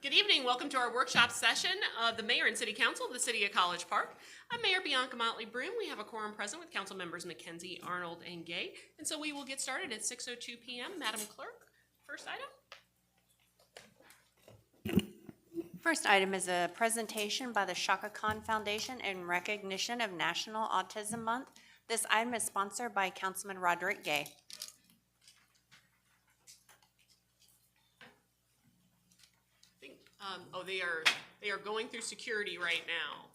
Good evening. Welcome to our workshop session of the Mayor and City Council of the City of College Park. I'm Mayor Bianca Motley Broom. We have a quorum present with council members McKenzie, Arnold, and Gay. And so we will get started at 6:02 p.m. Madam Clerk, first item. First item is a presentation by the Shaka Khan Foundation in recognition of National Autism Month. This item is sponsored by Councilman Roderick Gay. They are going through security right now.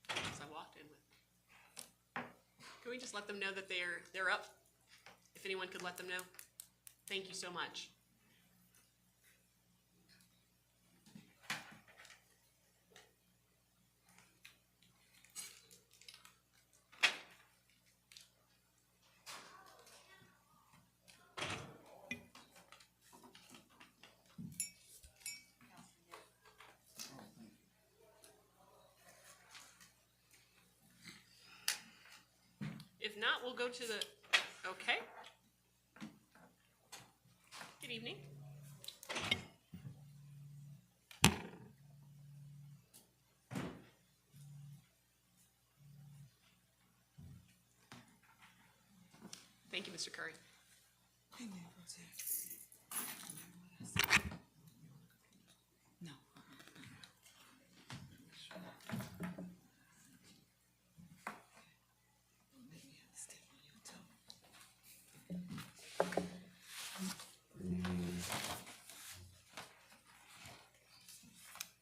As I walked in with. Can we just let them know that they're up? If anyone could let them know. Thank you so much. If not, we'll go to the, okay. Good evening. Thank you, Mr. Curry. No.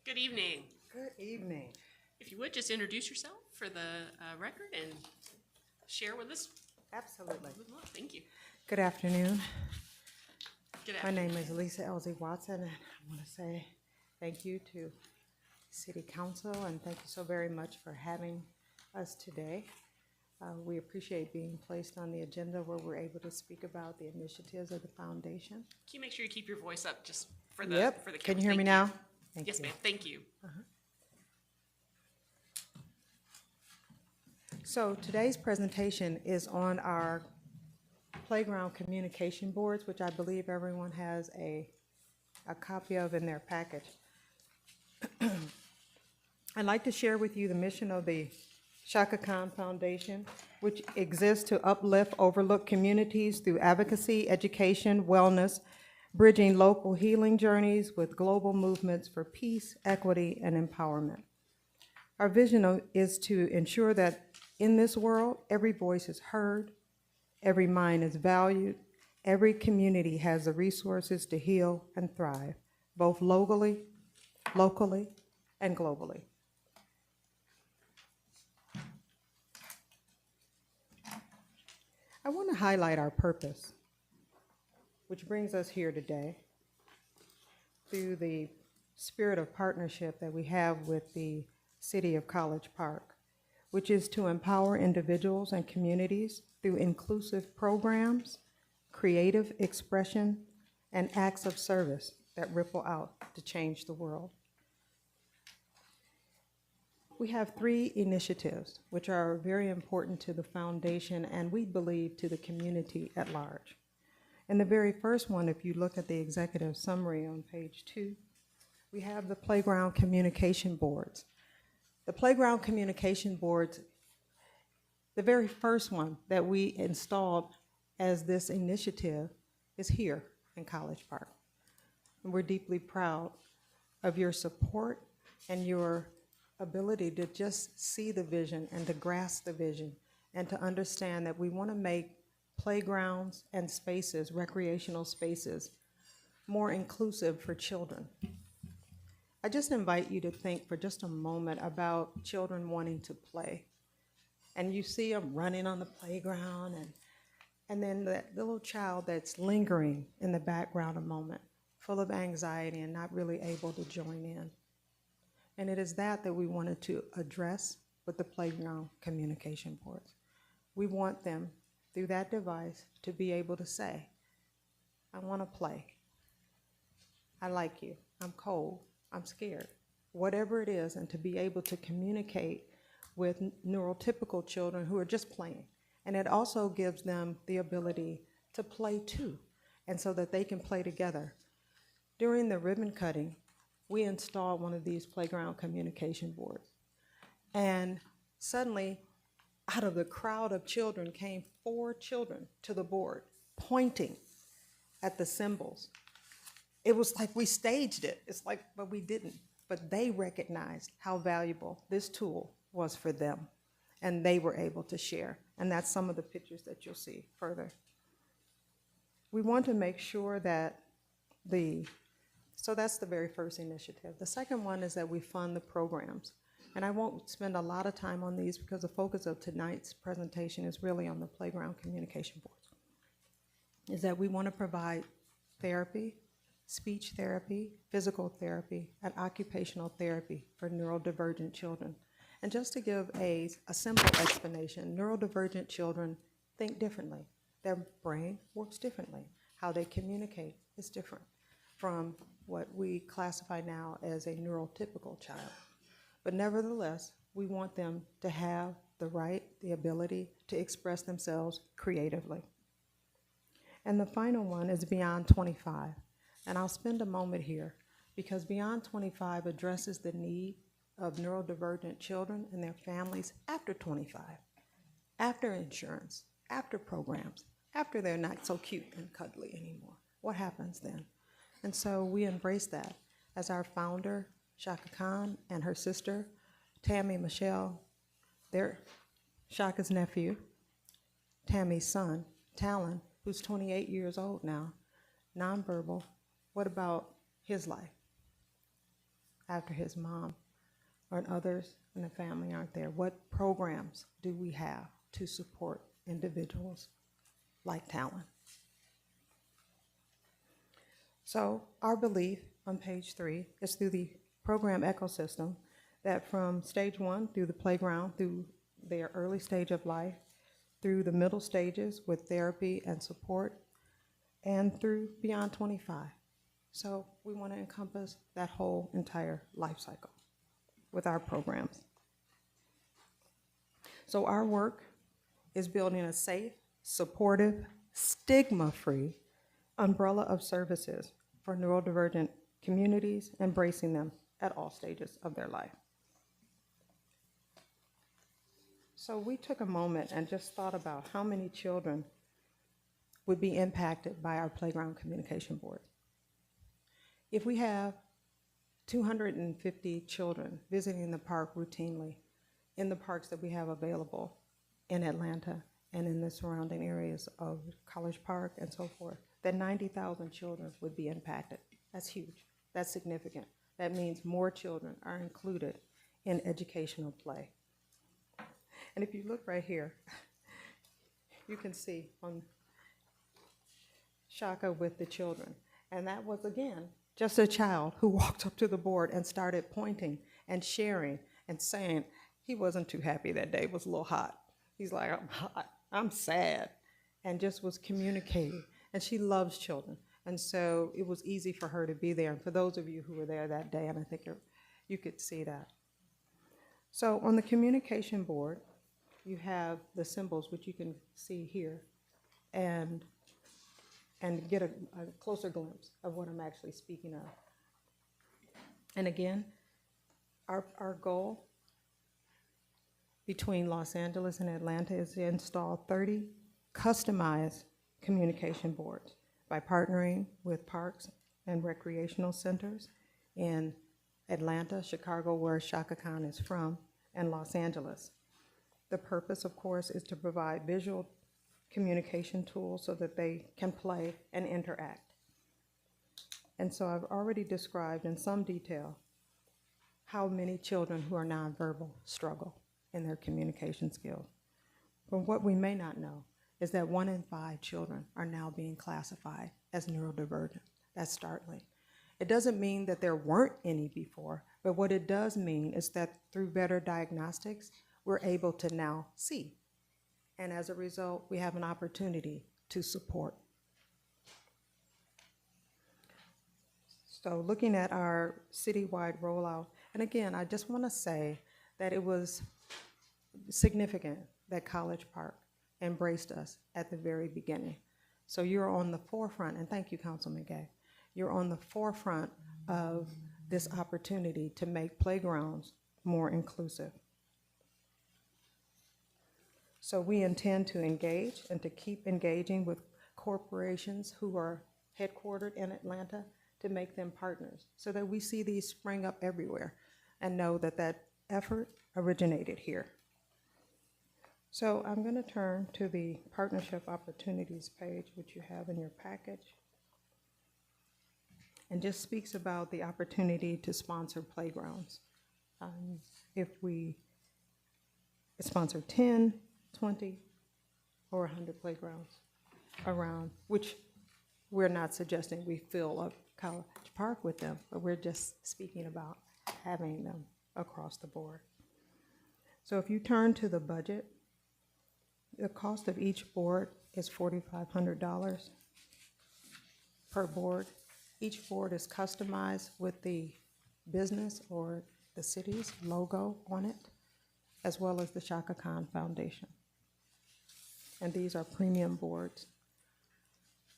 Good evening. Good evening. If you would, just introduce yourself for the record and share with us. Absolutely. Thank you. Good afternoon. Good My afternoon. name is Lisa Elsie Watson, and I want to say thank you to City Council, and thank you so very much for having us today. We appreciate being placed on the agenda where we're able to speak about the initiatives of the foundation. Can you make sure you keep your voice up just for the Yep. for the Can camera? you hear me Thank now? Thank Yes, you. ma'am. Thank you. So today's presentation is on our playground communication boards, which I believe everyone has a copy of in their package. I'd like to share with you the mission of the Shaka Khan Foundation, which exists to uplift overlooked communities through advocacy, education, wellness, bridging local healing journeys with global movements for peace, equity, and empowerment. Our vision is to ensure that in this world, every voice is heard, every mind is valued, every community has the resources to heal and thrive, both locally, and globally. I want to highlight our purpose, which brings us here today through the spirit of partnership that we have with the City of College Park, which is to empower individuals and communities through inclusive programs, creative expression, and acts of service that ripple out to change the world. We have 3 initiatives which are very important to the foundation and we believe to the community at large. And the very first one, if you look at the executive summary on page 2, we have the playground communication boards. The playground communication boards, the very first one that we installed as this initiative is here in College Park. And we're deeply proud of your support and your ability to just see the vision and to grasp the vision and to understand that we want to make playgrounds and spaces, recreational spaces, more inclusive for children. I just invite you to think for just a moment about children wanting to play. And you see them running on the playground and then that little child that's lingering in the background a moment, full of anxiety and not really able to join in. And it is that we wanted to address with the playground communication boards. We want them, through that device, to be able to say, I want to play. I like you. I'm cold. I'm scared. Whatever it is, and to be able to communicate with neurotypical children who are just playing. And it also gives them the ability to play too, and so that they can play together. During the ribbon cutting, we installed one of these playground communication boards. And suddenly, out of the crowd of children came 4 children to the board, pointing at the symbols. It was like we staged it. It's like, but we didn't. But they recognized how valuable this tool was for them, and they were able to share. And that's some of the pictures that you'll see further. We want to make sure that so that's the very first initiative. The second one is that we fund the programs. And I won't spend a lot of time on these because the focus of tonight's presentation is really on the playground communication boards. Is that we want to provide therapy, speech therapy, physical therapy, and occupational therapy for neurodivergent children. And just to give a simple explanation, neurodivergent children think differently. Their brain works differently. How they communicate is different from what we classify now as a neurotypical child. But nevertheless, we want them to have the ability to express themselves creatively. And the final one is Beyond 25. And I'll spend a moment here because Beyond 25 addresses the need of neurodivergent children and their families after 25, after insurance, after programs, after they're not so cute and cuddly anymore. What happens then? And so we embrace that as our founder, Shaka Khan, and her sister, Tammy Michelle, they're Shaka's nephew, Tammy's son, Talon, who's 28 years old now, nonverbal. What about his life after his mom or others in the family aren't there? What programs do we have to support individuals like Talon? So our belief on page 3 is through the program ecosystem that from stage 1 through the playground, through their early stage of life, through the middle stages with therapy and support, and through Beyond 25. So we want to encompass that whole entire life cycle with our programs. So our work is building a safe, supportive, stigma-free umbrella of services for neurodivergent communities, embracing them at all stages of their life. So we took a moment and just thought about how many children would be impacted by our playground communication boards. If we have 250 children visiting the park routinely in the parks that we have available in Atlanta and in the surrounding areas of College Park and so forth, then 90,000 children would be impacted. That's huge. That's significant. That means more children are included in educational play. And if you look right here, you can see on Shaka with the children. And that was, again, just a child who walked up to the board and started pointing and sharing and saying he wasn't too happy that day. It was a little hot. He's like, I'm hot, I'm sad, and just was communicating. And she loves children. And so it was easy for her to be there. And for those of you who were there that day, and I think you could see that. So on the communication board, you have the symbols, which you can see here, and get a closer glimpse of what I'm actually speaking of. And again, our goal between Los Angeles and Atlanta is to install 30 customized communication boards by partnering with parks and recreational centers in Atlanta, Chicago, where Shaka Khan is from, and Los Angeles. The purpose, of course, is to provide visual communication tools so that they can play and interact. And so I've already described in some detail how many children who are nonverbal struggle in their communication skills. But what we may not know is that 1 in 5 children are now being classified as neurodivergent. That's startling. It doesn't mean that there weren't any before, but what it does mean is that through better diagnostics, we're able to now see. And as a result, we have an opportunity to support. So looking at our citywide rollout, and again, I just want to say that it was significant that College Park embraced us at the very beginning. So you're on the forefront, and thank you, Councilman Gay. you're on the forefront of this opportunity to make playgrounds more inclusive. So we intend to engage and to keep engaging with corporations who are headquartered in Atlanta to make them partners so that we see these spring up everywhere and know that that effort originated here. So I'm going to turn to the partnership opportunities page, which you have in your package, and just speaks about the opportunity to sponsor playgrounds. If we sponsor 10, 20, or 100 playgrounds around, which we're not suggesting we fill up College Park with them, but we're just speaking about having them across the board. So if you turn to the budget, the cost of each board is $4,500 per board. Each board is customized with the business or the city's logo on it, as well as the Shaka Khan Foundation. And these are premium boards,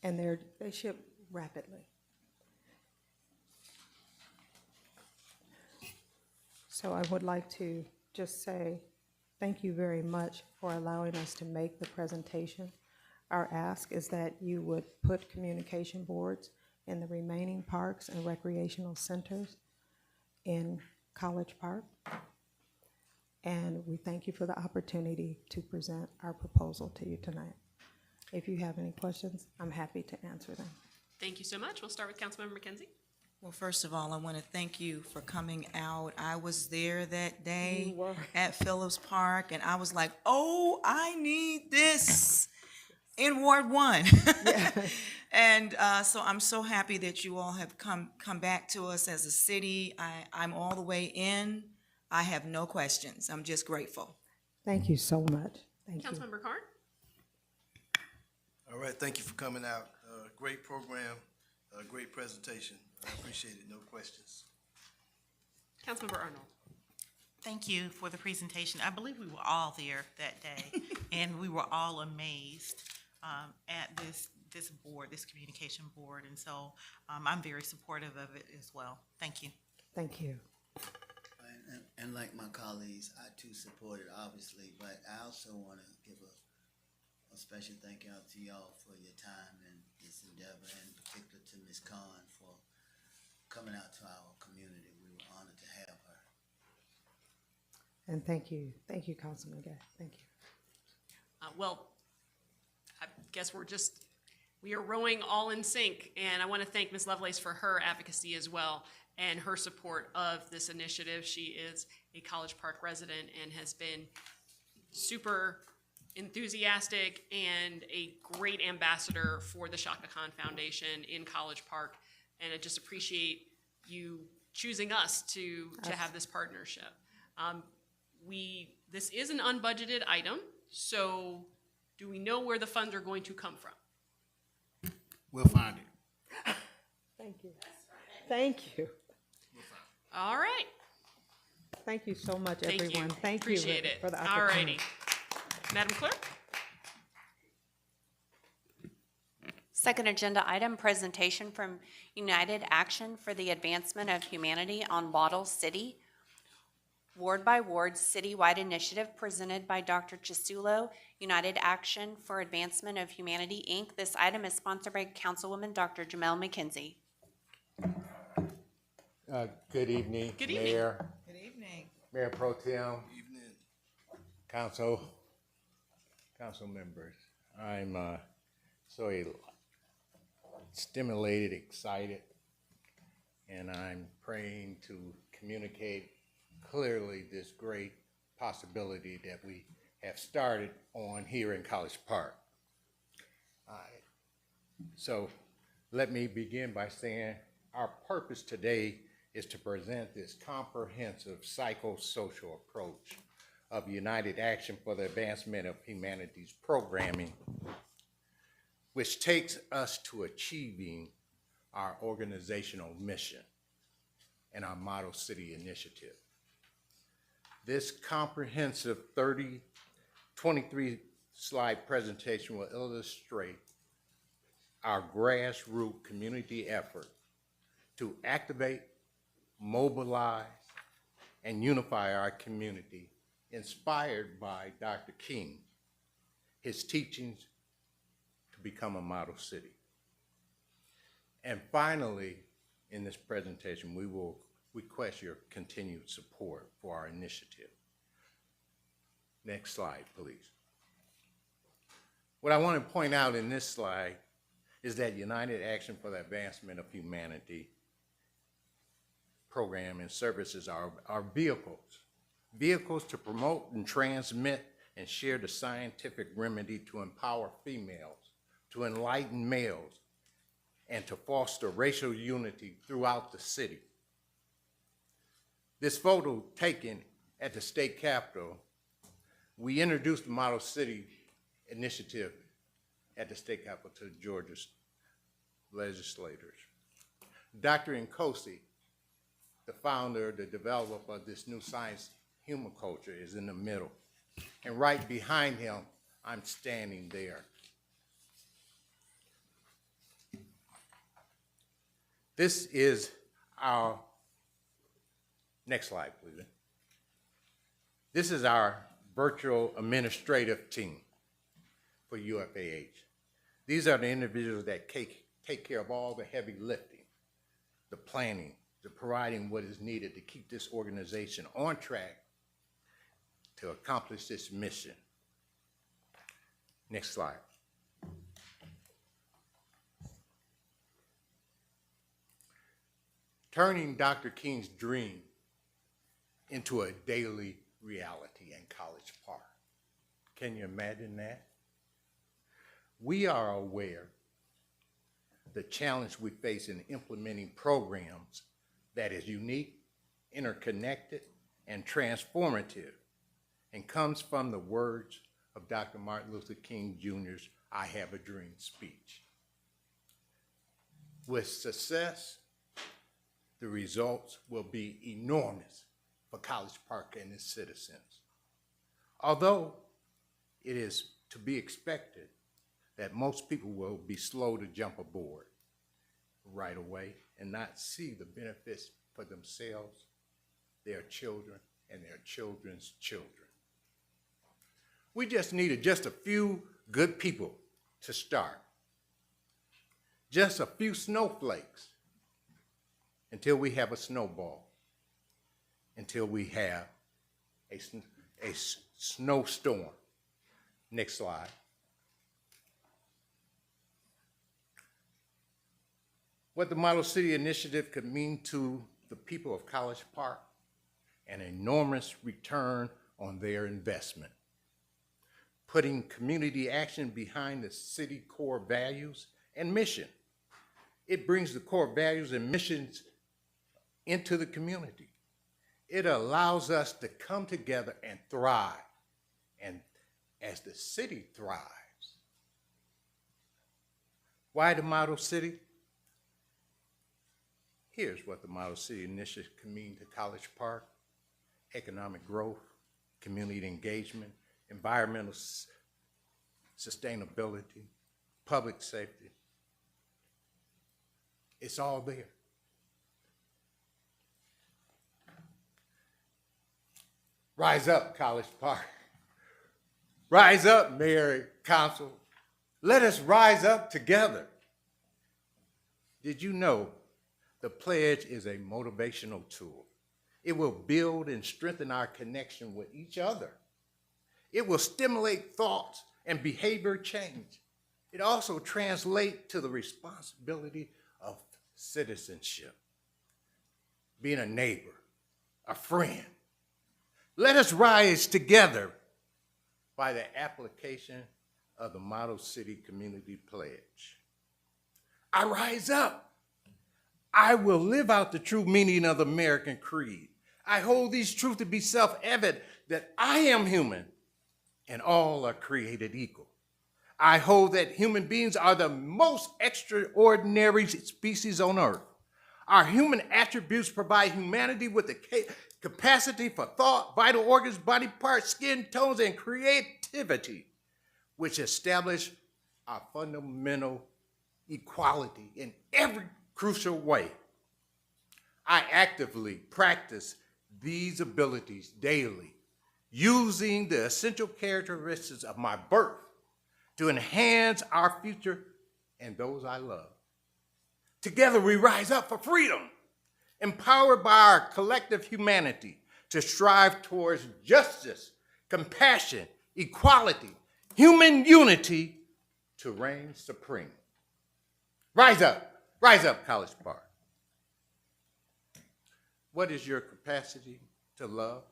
and they ship rapidly. So I would like to just say thank you very much for allowing us to make the presentation. Our ask is that you would put communication boards in the remaining parks and recreational centers in College Park. And we thank you for the opportunity to present our proposal to you tonight. If you have any questions, I'm happy to answer them. Thank you so much. We'll start with Councilmember McKenzie. Well, first of all, I want to thank you for coming out. I was there that day You were. at Phillips Park, and I was like, oh, I need this in Ward 1. And so I'm so happy that you all have come back to us as a city. I'm all the way in. I have no questions. I'm just grateful. Thank you so much. Thank you. Councilmember Carn. All right, thank you for coming out. Great program, great presentation. I appreciate it, no questions. Councilmember Arnold. Thank you for the presentation. I believe we were all there that day, and we were all amazed at this board, this communication board, and so I'm very supportive of it as well. Thank you. Thank you. And like my colleagues, I too support it, obviously, but I also want to give a special thank you out to y'all for your time and this endeavor, and in particular to Ms. Khan for coming out to our community. We were honored to have her. And thank you, Councilman Gay. Thank you. Well, I guess we are rowing all in sync, and I want to thank Ms. Lovelace for her advocacy as well and her support of this initiative. She is a College Park resident and has been super enthusiastic and a great ambassador for the Shaka Khan Foundation in College Park, and I just appreciate you choosing us to have this partnership. This is an unbudgeted item, so do we know where the funds are going to come from? We'll find it. Thank you. Thank you. All right. Thank you so much, Thank everyone. you. Thank you Appreciate it. for the All opportunity. righty. Madam Clerk? Second agenda item, presentation from United Action for the Advancement of Humanity on Wattle City, Ward by Ward Citywide Initiative presented by Dr. Chisulo, United Action for Advancement of Humanity, Inc. This item is sponsored by Councilwoman Dr. Jamel McKenzie. Good evening, Good evening. Mayor, Good evening. Mayor Pro Tem, Evening. council members. I'm so stimulated, excited, and I'm praying to communicate clearly this great possibility that we have started on here in College Park. So let me begin by saying our purpose today is to present this comprehensive psychosocial approach of United Action for the Advancement of Humanities programming, which takes us to achieving our organizational mission and our Model City initiative. This comprehensive 23 slide presentation will illustrate our grassroots community effort to activate, mobilize, and unify our community, inspired by Dr. King, his teachings to become a model city. And finally, in this presentation, we will request your continued support for our initiative. Next slide, please. What I want to point out in this slide is that United Action for the Advancement of Humanity program and services are vehicles to promote and transmit and share the scientific remedy to empower females, to enlighten males, and to foster racial unity throughout the city. This photo taken at the state capitol, we introduced the Model City initiative at the state capitol to Georgia's legislators. Dr. Nkosi, the founder, the developer of this new science human culture, is in the middle. And right behind him, I'm standing there. This is our, next slide, please. This is our virtual administrative team for UFAH. These are the individuals that take care of all the heavy lifting, the planning, the providing what is needed to keep this organization on track to accomplish this mission. Next slide. Turning Dr. King's dream into a daily reality in College Park. Can you imagine that? We are aware the challenge we face in implementing programs that is unique, interconnected, and transformative, and comes from the words of Dr. Martin Luther King Jr.'s "I Have a Dream" speech. With success, the results will be enormous for College Park and its citizens. Although it is to be expected that most people will be slow to jump aboard right away and not see the benefits for themselves, their children, and their children's children. We just needed just a few good people to start. Just a few snowflakes until we have a snowball, until we have a snowstorm. Next slide. What the Model City Initiative could mean to the people of College Park: an enormous return on their investment. Putting community action behind the city core values and mission. It brings the core values and missions into the community. It allows us to come together and thrive. And as the city thrives, why the Model City? Here's what the Model City Initiative can mean to College Park: economic growth, community engagement, environmental sustainability, public safety. It's all there. Rise up, College Park. Rise up, Mayor and Council. Let us rise up together. Did you know the pledge is a motivational tool? It will build and strengthen our connection with each other. It will stimulate thoughts and behavior change. It also translates to the responsibility of citizenship, being a neighbor, a friend. Let us rise together by the application of the Model City Community Pledge. I rise up. I will live out the true meaning of the American creed. I hold these truths to be self-evident, that I am human and all are created equal. I hold that human beings are the most extraordinary species on earth. Our human attributes provide humanity with the capacity for thought, vital organs, body parts, skin tones, and creativity, which establish our fundamental equality in every crucial way. I actively practice these abilities daily, using the essential characteristics of my birth to enhance our future and those I love. Together we rise up for freedom, empowered by our collective humanity to strive towards justice, compassion, equality, human unity to reign supreme. Rise up, College Park. What is your capacity to love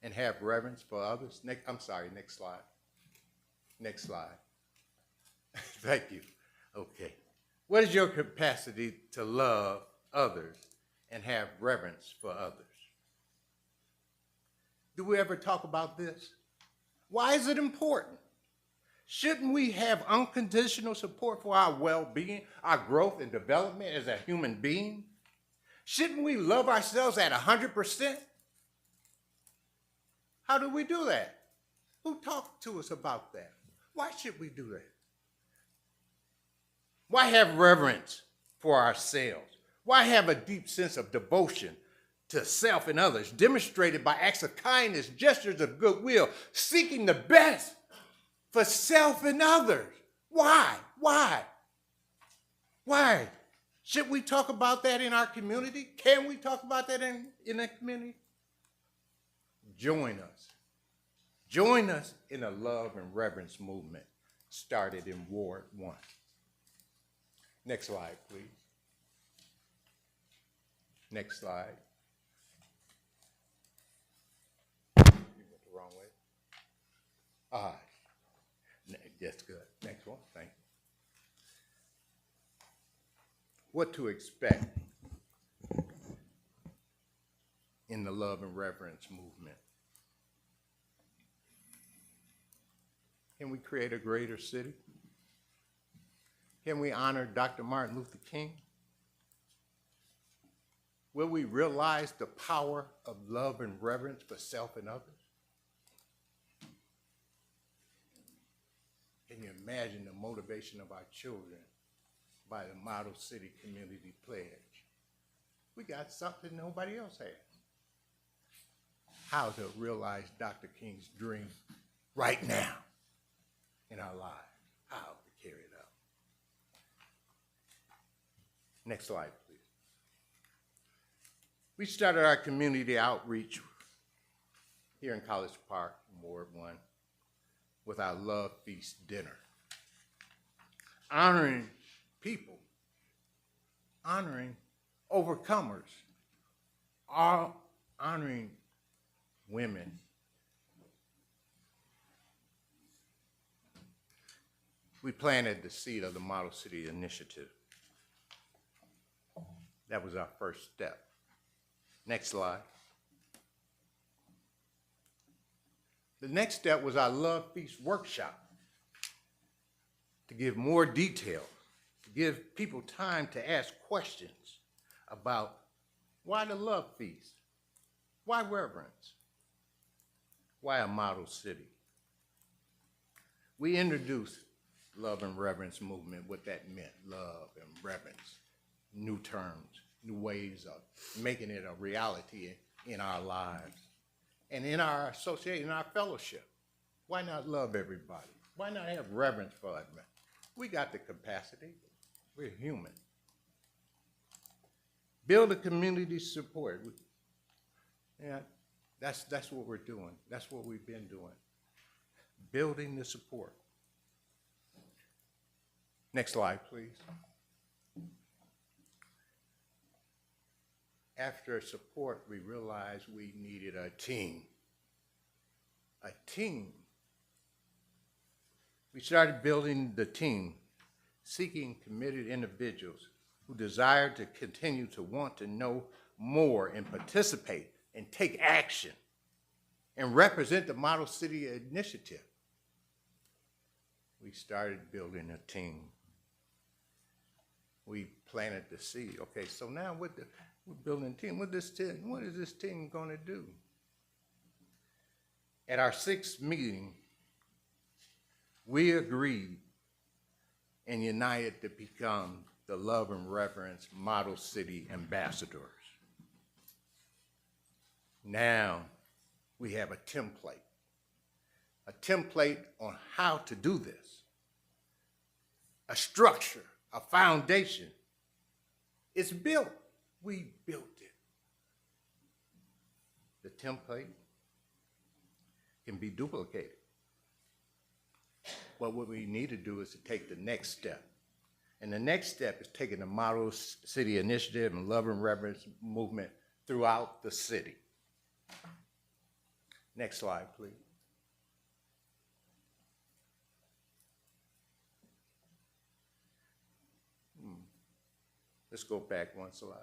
and have reverence for others? Next slide. Next slide. Thank you. Okay. What is your capacity to love others and have reverence for others? Do we ever talk about this? Why is it important? Shouldn't we have unconditional support for our well-being, our growth and development as a human being? Shouldn't we love ourselves at 100%? How do we do that? Who talked to us about that? Why should we do that? Why have reverence for ourselves? Why have a deep sense of devotion to self and others, demonstrated by acts of kindness, gestures of goodwill, seeking the best for self and others? Why? Should we talk about that in our community? Can we talk about that in a community? Join us. Join us in a love and reverence movement started in Ward 1. Next slide, please. Next slide. You went the wrong way. That's good. Next one, thank you. What to expect in the love and reverence movement? Can we create a greater city? Can we honor Dr. Martin Luther King? Will we realize the power of love and reverence for self and others? Can you imagine the motivation of our children by the Model City Community Pledge? We got something nobody else has. How to realize Dr. King's dream right now in our lives. How to carry it out. Next slide, please. We started our community outreach here in College Park, Ward 1, with our Love Feast dinner. Honoring people, honoring overcomers, honoring women. We planted the seed of the Model City Initiative. That was our first step. Next slide. The next step was our Love Feast workshop to give more detail, to give people time to ask questions about why the Love Feast, why reverence, why a model city. We introduced love and reverence movement, what that meant, love and reverence, new terms, new ways of making it a reality in our lives. And in our association, in our fellowship, why not love everybody? Why not have reverence for everybody? We got the capacity. We're human. Build a community support. Yeah, that's what we're doing. That's what we've been doing. Building the support. Next slide, please. After support, we realized we needed a team. A team. We started building the team, seeking committed individuals who desired to continue to want to know more and participate and take action and represent the Model City Initiative. We started building a team. We planted the seed. Okay, so now we're building a team. What is this team going to do? At our 6th meeting, we agreed and united to become the Love and Reverence Model City Ambassadors. Now we have a template on how to do this, a structure, a foundation. It's built. We built it. The template can be duplicated. But what we need to do is to take the next step. And the next step is taking the Model City Initiative and Love and Reverence movement throughout the city. Next slide, please. Let's go back one slide.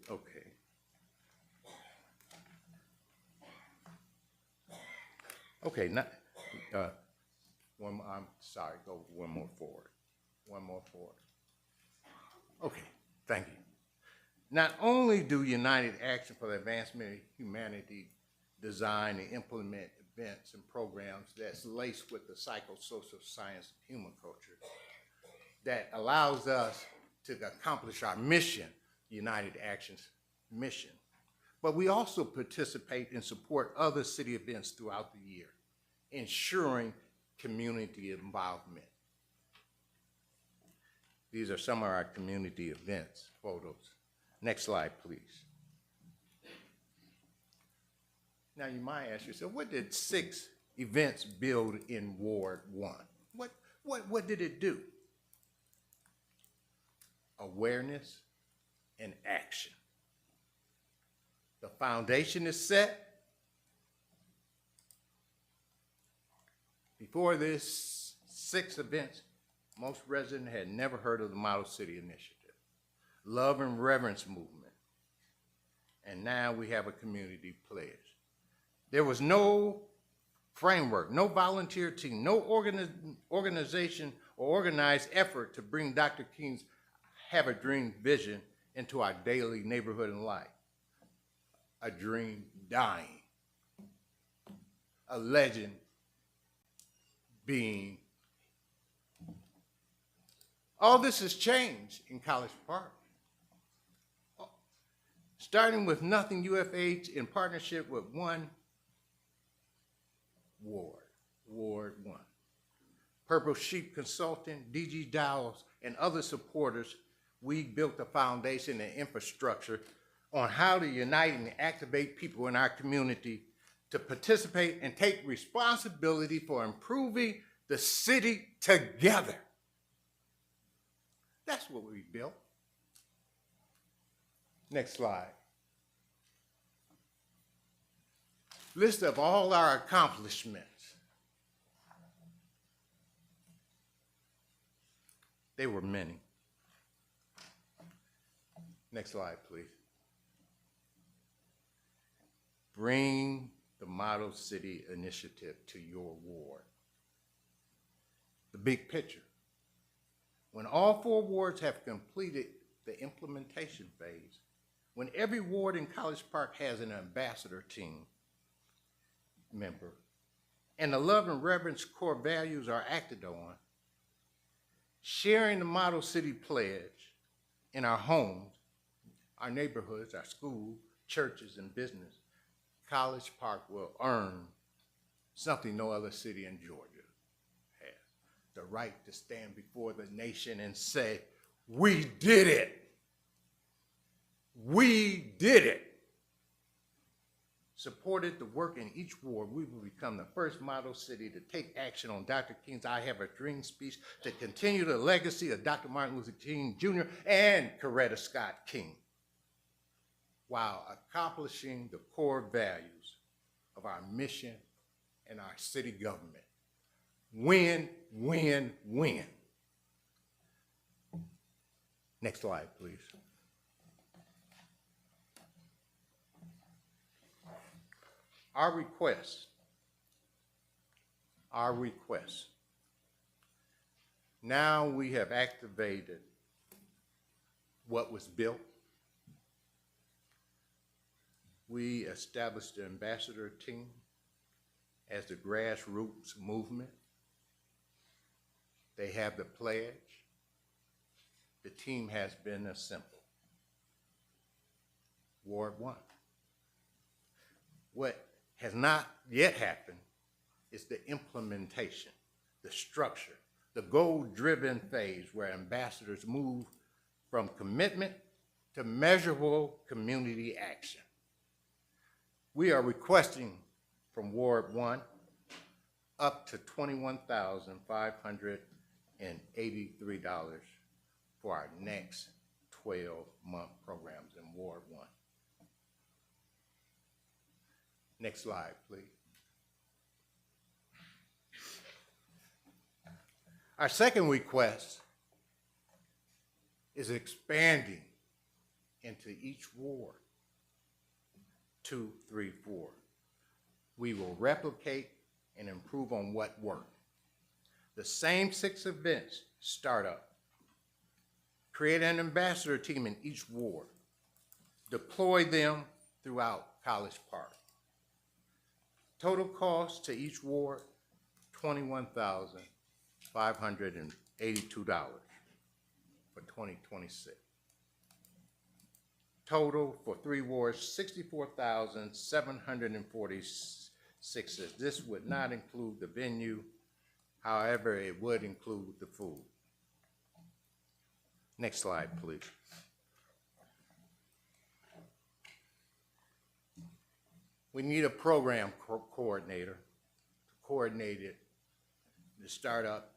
Okay. Okay, now, I'm sorry, go one more forward. One more forward. Okay, thank you. Not only do United Action for the Advancement of Humanity design and implement events and programs that's laced with the psychosocial science of human culture that allows us to accomplish our mission, United Action's mission. But we also participate and support other city events throughout the year, ensuring community involvement. These are some of our community events, photos. Next slide, please. Now you might ask yourself, what did 6 events build in Ward 1? What did it do? Awareness and action. The foundation is set. Before this 6 events, most residents had never heard of the Model City Initiative, Love and Reverence movement, and now we have a community pledge. There was no framework, no volunteer team, no organization or organized effort to bring Dr. King's Have a Dream vision into our daily neighborhood and life. A dream dying, a legend being. All this has changed in College Park. Starting with Nothing UFH in partnership with One Ward 1. Purple Sheep Consulting, DG Dowles, and other supporters, we built a foundation and infrastructure on how to unite and activate people in our community to participate and take responsibility for improving the city together. That's what we built. Next slide. List of all our accomplishments. They were many. Next slide, please. Bring the Model City Initiative to your ward. The big picture. When all 4 wards have completed the implementation phase, when every ward in College Park has an ambassador team member, and the Love and Reverence core values are acted on, sharing the Model City Pledge in our homes, our neighborhoods, our schools, churches, and business, College Park will earn something no other city in Georgia has. The right to stand before the nation and say, we did it. We did it. Supported the work in each ward, we will become the first model city to take action on Dr. King's I Have a Dream speech, to continue the legacy of Dr. Martin Luther King Jr. and Coretta Scott King, while accomplishing the core values of our mission and our city government. Win, win, win. Next slide, please. Our request. Now we have activated what was built. We established the ambassador team, as the grassroots movement. They have the pledge. The team has been assembled. Ward 1. What has not yet happened is the implementation, the structure, the goal-driven phase where ambassadors move from commitment to measurable community action. We are requesting from Ward 1 up to $21,583 for our next 12-month programs in Ward 1. Next slide, please. Our second request is expanding into each ward, 2, 3, 4. We will replicate and improve on what worked. The same 6 events start up. Create an ambassador team in each ward. Deploy them throughout College Park. Total cost to each ward, $21,582 for 2026. Total for 3 wards, $64,746. This would not include the venue. However, it would include the food. Next slide, please. We need a program coordinator to coordinate it, the startup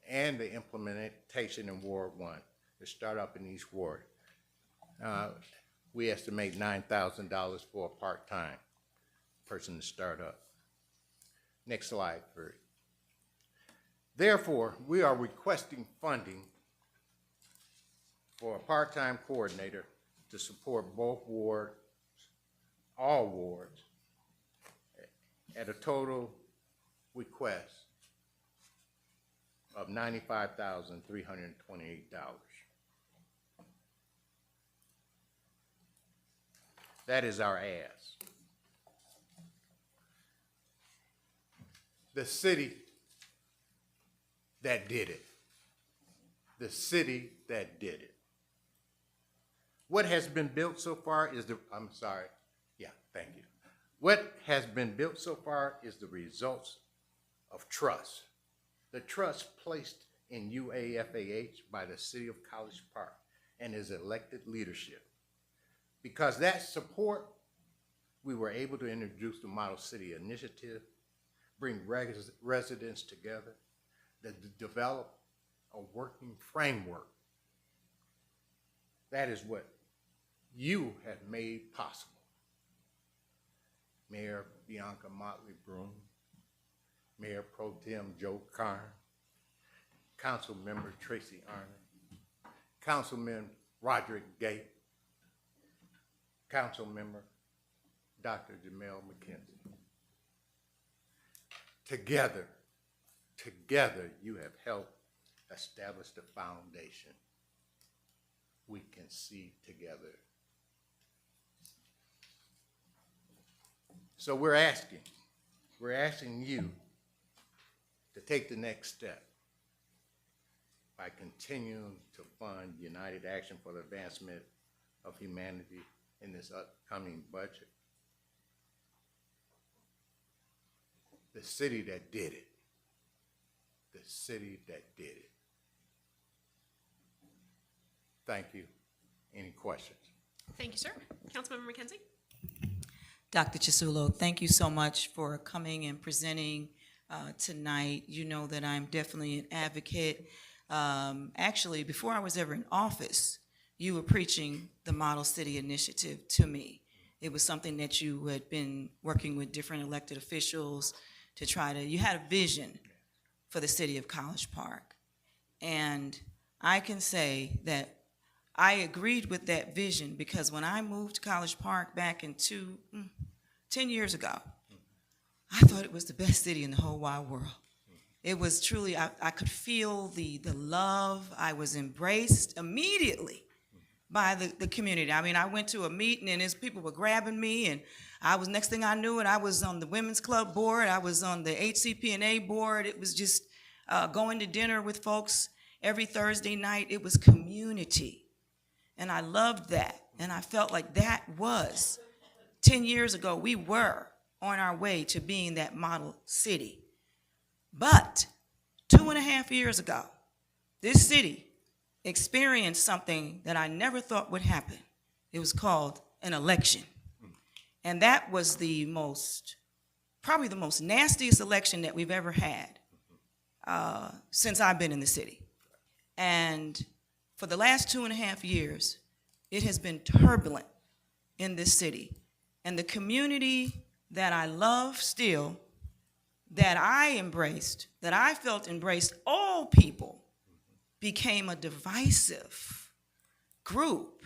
and the implementation in Ward 1, the startup in each ward. We estimate $9,000 for a part-time person to start up. Next slide, please. Therefore, we are requesting funding for a part-time coordinator to support both wards, all wards, at a total request of $95,328. That is our ask. The city that did it. The city that did it. What has been built so far is thank you. What has been built so far is the results of trust. The trust placed in UAFAH by the city of College Park and his elected leadership. Because that support, we were able to introduce the Model City Initiative, bring residents together, to develop a working framework. That is what you have made possible. Mayor Bianca Motley Broom, Mayor Pro Tem Joe Karn, Council Member Tracy Arnold, Councilman Roderick Gay, Council Member Dr. Jamel McKenzie. Together, you have helped establish the foundation we can see together. So we're asking you to take the next step by continuing to fund United Action for the Advancement of Humanity in this upcoming budget. The city that did it. The city that did it. Thank you. Any questions? Thank you, sir. Councilmember McKenzie? Dr. Chisulo, thank you so much for coming and presenting tonight. You know that I'm definitely an advocate. Actually, before I was ever in office, you were preaching the Model City Initiative to me. It was something that you had been working with different elected officials to you had a vision for the city of College Park. And I can say that I agreed with that vision because when I moved to College Park back in 10 years ago, I thought it was the best city in the whole wide world. It was truly, I could feel the love. I was embraced immediately by the community. I mean, I went to a meeting and people were grabbing me and Next thing I knew it, I was on the Women's Club board, I was on the HCP&A board. It was just going to dinner with folks every Thursday night. It was community. And I loved that. And I felt like that was, 10 years ago, we were on our way to being that model city. But 2.5 years ago, this city experienced something that I never thought would happen. It was called an election. And that was probably the most nastiest election that we've ever had since I've been in the city. And for the last 2.5 years, it has been turbulent in this city. And the community that I love still, that I embraced, that I felt embraced all people, became a divisive group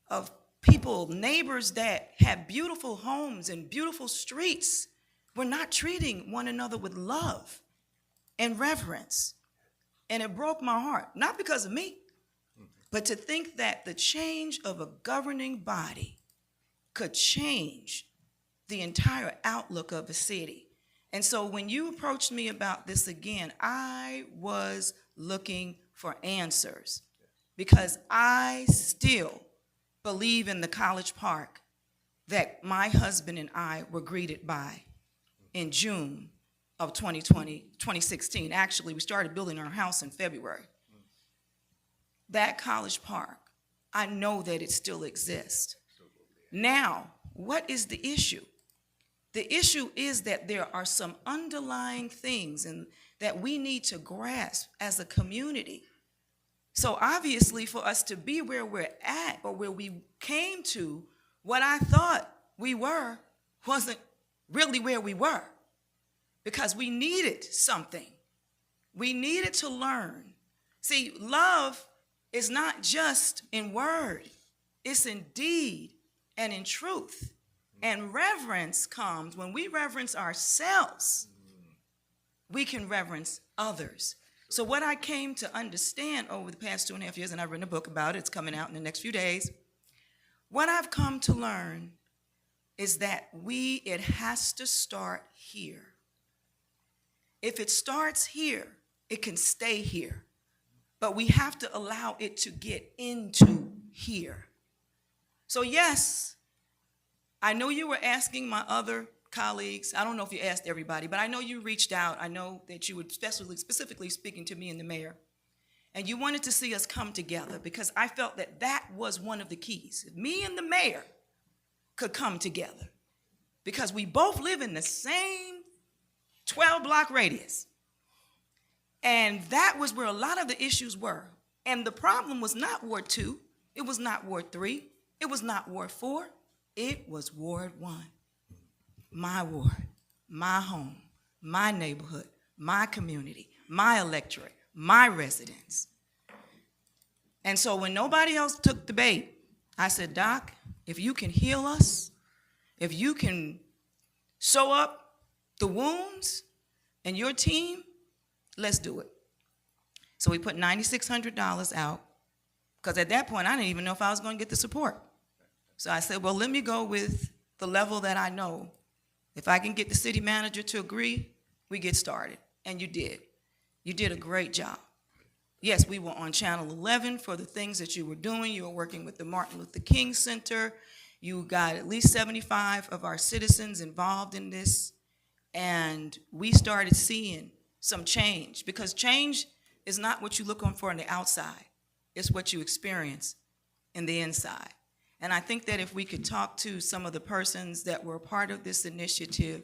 of people, neighbors that had beautiful homes and beautiful streets, were not treating one another with love and reverence. And it broke my heart, not because of me, but to think that the change of a governing body could change the entire outlook of a city. And so when you approached me about this again, I was looking for answers, because I still believe in the College Park that my husband and I were greeted by in June of 2016. Actually, we started building our house in February. That College Park, I know that it still exists. Now, what is the issue? The issue is that there are some underlying things that we need to grasp as a community. So obviously, for us to be where we're at, or where we came to, what I thought we were wasn't really where we were, because we needed something. We needed to learn. See, love is not just in word, it's in deed and in truth. And reverence comes when we reverence ourselves, we can reverence others. So what I came to understand over the past 2.5 years, and I've written a book about it, it's coming out in the next few days. What I've come to learn is that it has to start here. If it starts here, it can stay here. But we have to allow it to get into here. So yes, I know you were asking my other colleagues, I don't know if you asked everybody, but I know you reached out. I know that you were specifically speaking to me and the mayor, and you wanted to see us come together, because I felt that that was one of the keys. If me and the mayor could come together, because we both live in the same 12-block radius. And that was where a lot of the issues were. And the problem was not Ward 2, it was not Ward 3, it was not Ward 4, it was Ward 1. My ward, my home, my neighborhood, my community, my electorate, my residents. And so when nobody else took the bait, I said, Doc, if you can heal us, if you can sew up the wounds and your team, let's do it. So we put $9,600 out, because at that point, I didn't even know if I was going to get the support. So I said, well, let me go with the level that I know. If I can get the city manager to agree, we get started. And you did. You did a great job. Yes, we were on Channel 11 for the things that you were doing. You were working with the Martin Luther King Center. You got at least 75 of our citizens involved in this. And we started seeing some change, because change is not what you look for on the outside. It's what you experience in the inside. And I think that if we could talk to some of the persons that were a part of this initiative,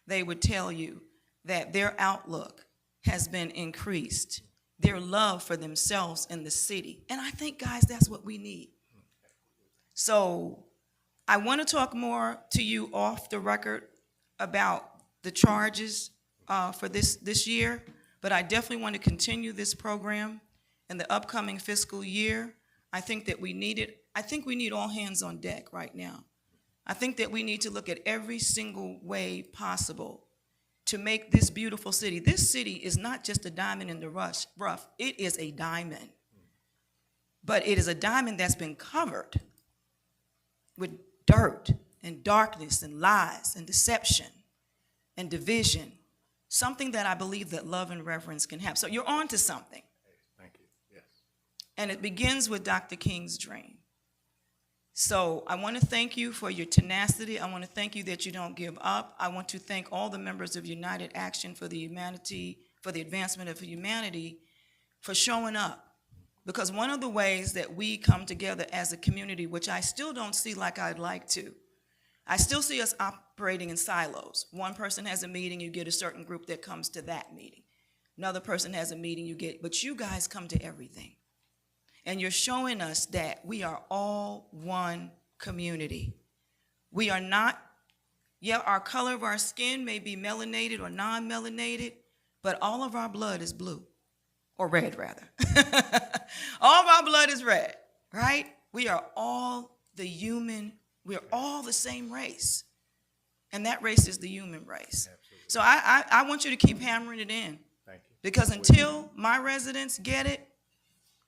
they would tell you that their outlook has been increased, their love for themselves and the city. And I think, guys, that's what we need. So I want to talk more to you off the record about the charges for this year, but I definitely want to continue this program in the upcoming fiscal year. I think that we need all hands on deck right now. I think that we need to look at every single way possible to make this beautiful city. This city is not just a diamond in the rough, it is a diamond. But it is a diamond that's been covered with dirt and darkness and lies and deception and division, something that I believe that love and reverence can have. So you're on to something. Thank you, yes. And it begins with Dr. King's dream. So I want to thank you for your tenacity. I want to thank you that you don't give up. I want to thank all the members of United Action for the advancement of humanity, for showing up. Because one of the ways that we come together as a community, which I still don't see like I'd like to, I still see us operating in silos. One person has a meeting, you get a certain group that comes to that meeting. Another person has a meeting, but you guys come to everything. And you're showing us that we are all one community. We are not, our color of our skin may be melanated or non-melanated, but all of our blood is blue, or red rather. All of our blood is red, right? We are all we're all the same race. And that race is the human race. Absolutely. So I want you to keep hammering it in. Thank you. Because until my residents get it,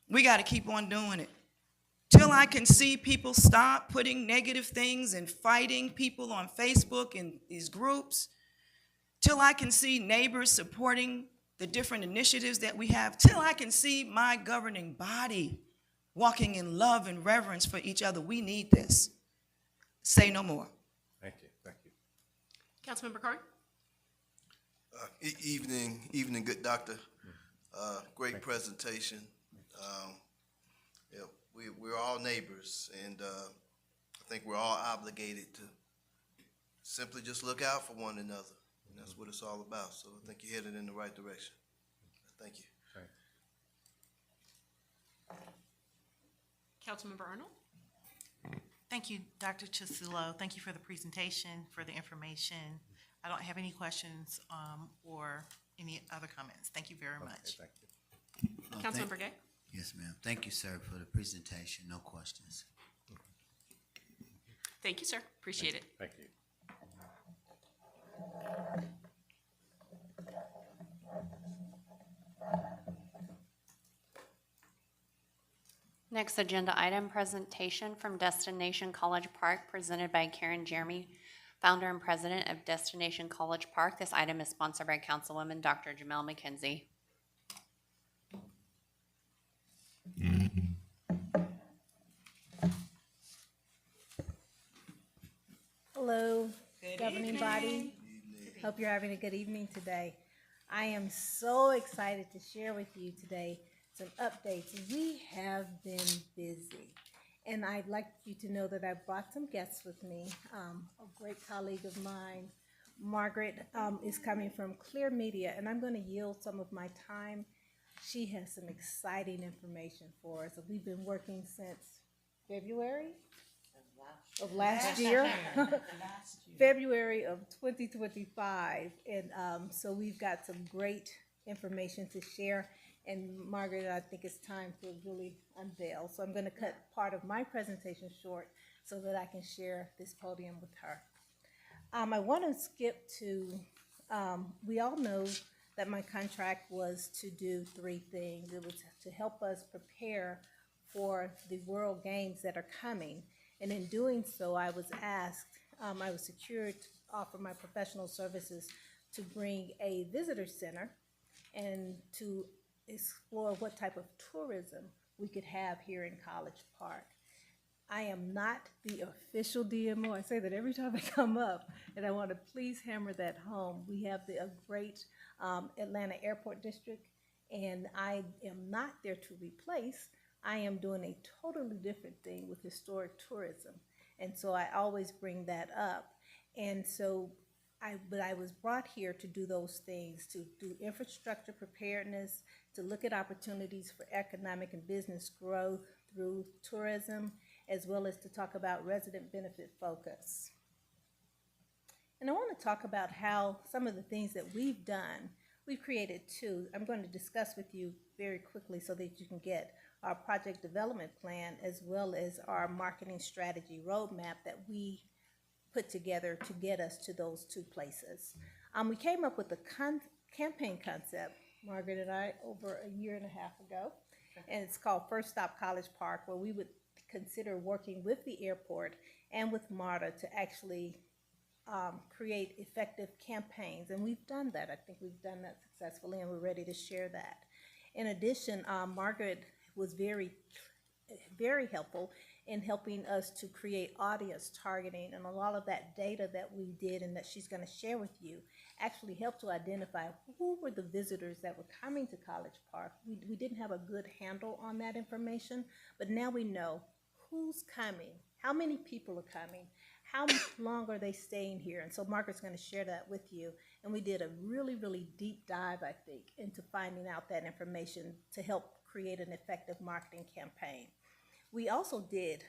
we got to keep on doing it. Till I can see people stop putting negative things and fighting people on Facebook and these groups. Till I can see neighbors supporting the different initiatives that we have. Till I can see my governing body walking in love and reverence for each other. We need this. Say no more. Thank you, thank you. Councilmember Carn? Evening, good doctor. Great presentation. We're all neighbors, and I think we're all obligated to simply just look out for one another, and that's what it's all about. So I think you're headed in the right direction. Thank you. Councilmember Arnold? Thank you, Dr. Chisulo. Thank you for the presentation, for the information. I don't have any questions or any other comments. Thank you very much. Thank you. Councilmember Gay? Yes, ma'am. Thank you, sir, for the presentation. No questions. Thank you, sir. Appreciate it. Thank you. Next agenda item, presentation from Destination College Park presented by Karen Jeremy, founder and president of Destination College Park. This item is sponsored by Councilwoman Dr. Jamel McKenzie. Hello, governing body. Hope you're having a good evening today. I am so excited to share with you today some updates. We have been busy, and I'd like you to know that I brought some guests with me. A great colleague of mine, Margaret, is coming from Clear Media, and I'm going to yield some of my time. She has some exciting information for us. We've been working since February of last year. February of 2025, and so we've got some great information to share. And Margaret, I think it's time to really unveil. So I'm going to cut part of my presentation short so that I can share this podium with her. I want to skip to, we all know that my contract was to do three things. It was to help us prepare for the World Games that are coming. And in doing so, I was asked, I was secured to offer my professional services to bring a visitor center and to explore what type of tourism we could have here in College Park. I am not the official DMO. I say that every time I come up, and I want to please hammer that home. We have a great Atlanta Airport District, and I am not there to replace. I am doing a totally different thing with historic tourism, and so I always bring that up. And so but I was brought here to do those things, to do infrastructure preparedness, to look at opportunities for economic and business growth through tourism, as well as to talk about resident benefit focus. And I want to talk about how some of the things that we've done, we've created two. I'm going to discuss with you very quickly so that you can get our project development plan as well as our marketing strategy roadmap that we put together to get us to those two places. We came up with a campaign concept, Margaret and I, over a year and a half ago, and it's called First Stop College Park, where we would consider working with the airport and with MARTA to actually create effective campaigns, and we've done that. I think we've done that successfully, and we're ready to share that. In addition, Margaret was very helpful in helping us to create audience targeting, and a lot of that data that we did and that she's going to share with you actually helped to identify who were the visitors that were coming to College Park. We didn't have a good handle on that information, but now we know who's coming, how many people are coming, how long are they staying here. And so Margaret's going to share that with you. And we did a really, really deep dive, I think, into finding out that information to help create an effective marketing campaign. We also did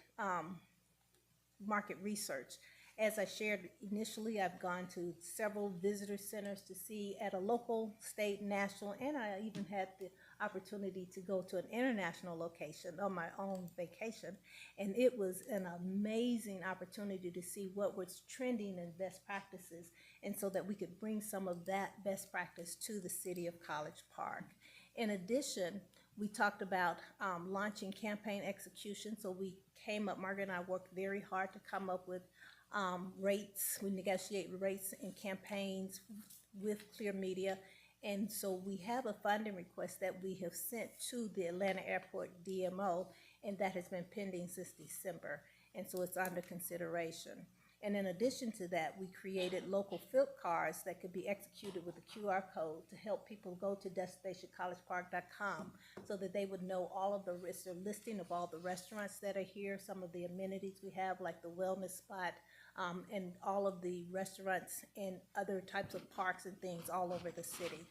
market research. As I shared initially, I've gone to several visitor centers to see at a local, state, national, and I even had the opportunity to go to an international location on my own vacation. And it was an amazing opportunity to see what was trending in best practices, and so that we could bring some of that best practice to the city of College Park. In addition, we talked about launching campaign execution. So we came up, Margaret and I worked very hard to come up with rates. We negotiate rates and campaigns with Clear Media. And so we have a funding request that we have sent to the Atlanta Airport DMO, and that has been pending since December. And so it's under consideration. And in addition to that, we created local field cards that could be executed with a QR code to help people go to destinationcollegepark.com so that they would know all of the risks, a listing of all the restaurants that are here, some of the amenities we have, like the wellness spot, and all of the restaurants and other types of parks and things all over the city.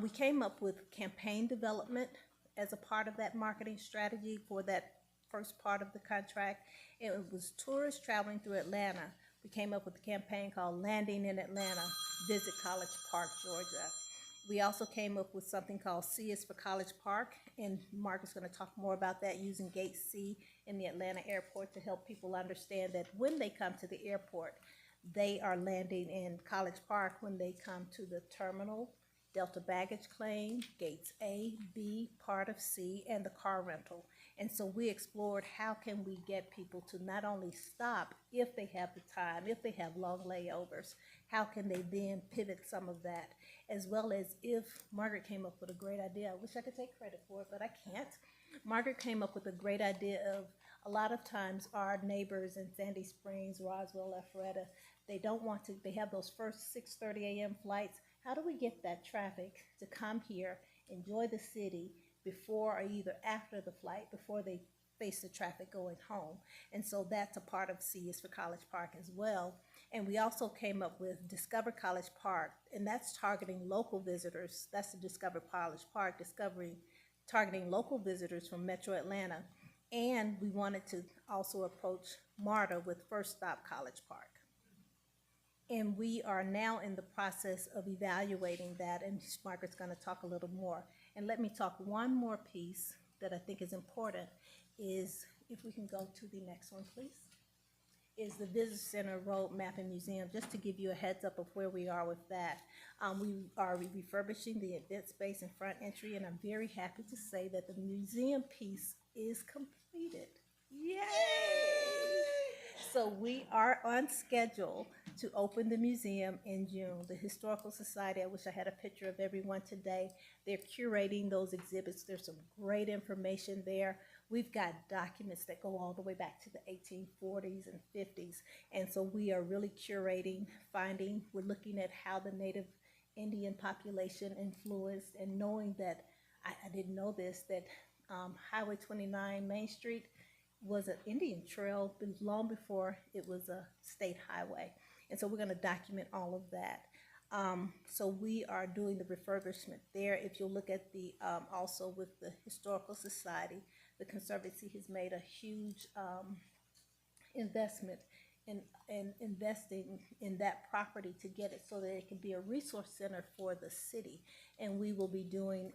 We came up with campaign development as a part of that marketing strategy for that first part of the contract. It was tourists traveling through Atlanta. We came up with a campaign called Landing in Atlanta, Visit College Park, Georgia. We also came up with something called C is for College Park, and Mark is going to talk more about that, using Gate C in the Atlanta airport to help people understand that when they come to the airport, they are landing in College Park when they come to the terminal, Delta baggage claim, gates A, B, part of C, and the car rental. And so we explored how can we get people to not only stop if they have the time, if they have long layovers, how can they then pivot some of that, as well as if Margaret came up with a great idea. I wish I could take credit for it, but I can't. Margaret came up with a great idea of a lot of times our neighbors in Sandy Springs, Roswell, Alpharetta, they have those first 6:30 a.m. flights. How do we get that traffic to come here, enjoy the city before or either after the flight, before they face the traffic going home? And so that's a part of C is for College Park as well. And we also came up with Discover College Park, and that's targeting local visitors. That's the Discover College Park, targeting local visitors from Metro Atlanta. And we wanted to also approach MARTA with First Stop College Park. And we are now in the process of evaluating that, and Margaret's going to talk a little more. And let me talk one more piece that I think is important is, if we can go to the next one, please, is the Visitor Center Roadmap and Museum, just to give you a heads up of where we are with that. We are refurbishing the event space and front entry, and I'm very happy to say that the museum piece is completed. Yay! So we are on schedule to open the museum in June. The Historical Society, I wish I had a picture of everyone today. They're curating those exhibits. There's some great information there. We've got documents that go all the way back to the 1840s and 50s. And so we are really curating, we're looking at how the Native Indian population influenced, and knowing that, I didn't know this, that Highway 29 Main Street was an Indian trail long before it was a state highway. And so we're going to document all of that. So we are doing the refurbishment there. If you'll look at the, also with the Historical Society, the Conservancy has made a huge investment in investing in that property to get it so that it can be a resource center for the city. And we will be doing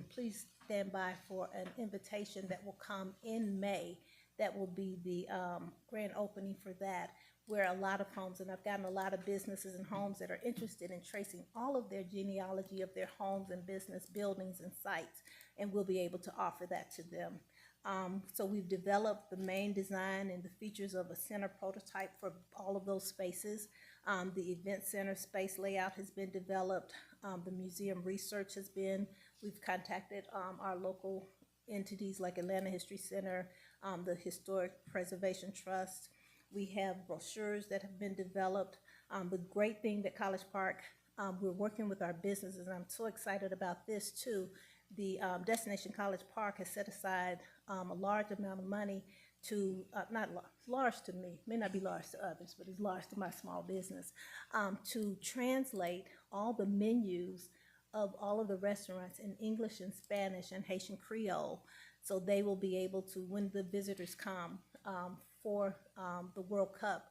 please stand by for an invitation that will come in May. That will be the grand opening for that, where a lot of homes, and I've gotten a lot of businesses and homes that are interested in tracing all of their genealogy of their homes and business buildings and sites, and we'll be able to offer that to them. So we've developed the main design and the features of a center prototype for all of those spaces. The event center space layout has been developed. The museum research has been, we've contacted our local entities like Atlanta History Center, the Historic Preservation Trust. We have brochures that have been developed. The great thing that College Park, we're working with our businesses, and I'm so excited about this too. The Destination College Park has set aside a large amount of money to, large to me, may not be large to others, but it's large to my small business, to translate all the menus of all of the restaurants in English and Spanish and Haitian Creole. So they will be able to, when the visitors come for the World Cup,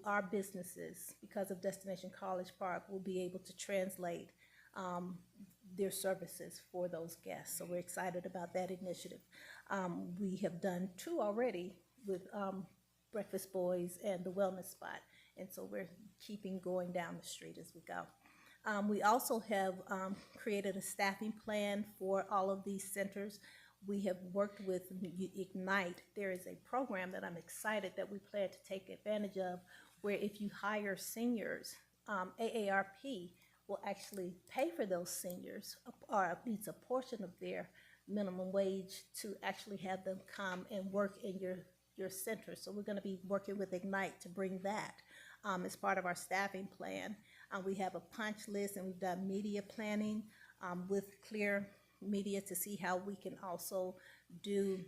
our businesses, because of Destination College Park, will be able to translate their services for those guests. So we're excited about that initiative. We have done 2 already with Breakfast Boys and the Wellness Spot. And so we're keeping going down the street as we go. We also have created a staffing plan for all of these centers. We have worked with Ignite. There is a program that I'm excited that we plan to take advantage of, where if you hire seniors, AARP will actually pay for those seniors, or at least a portion of their minimum wage, to actually have them come and work in your center. So we're going to be working with Ignite to bring that as part of our staffing plan. We have a punch list, and we've done media planning with Clear Media to see how we can also do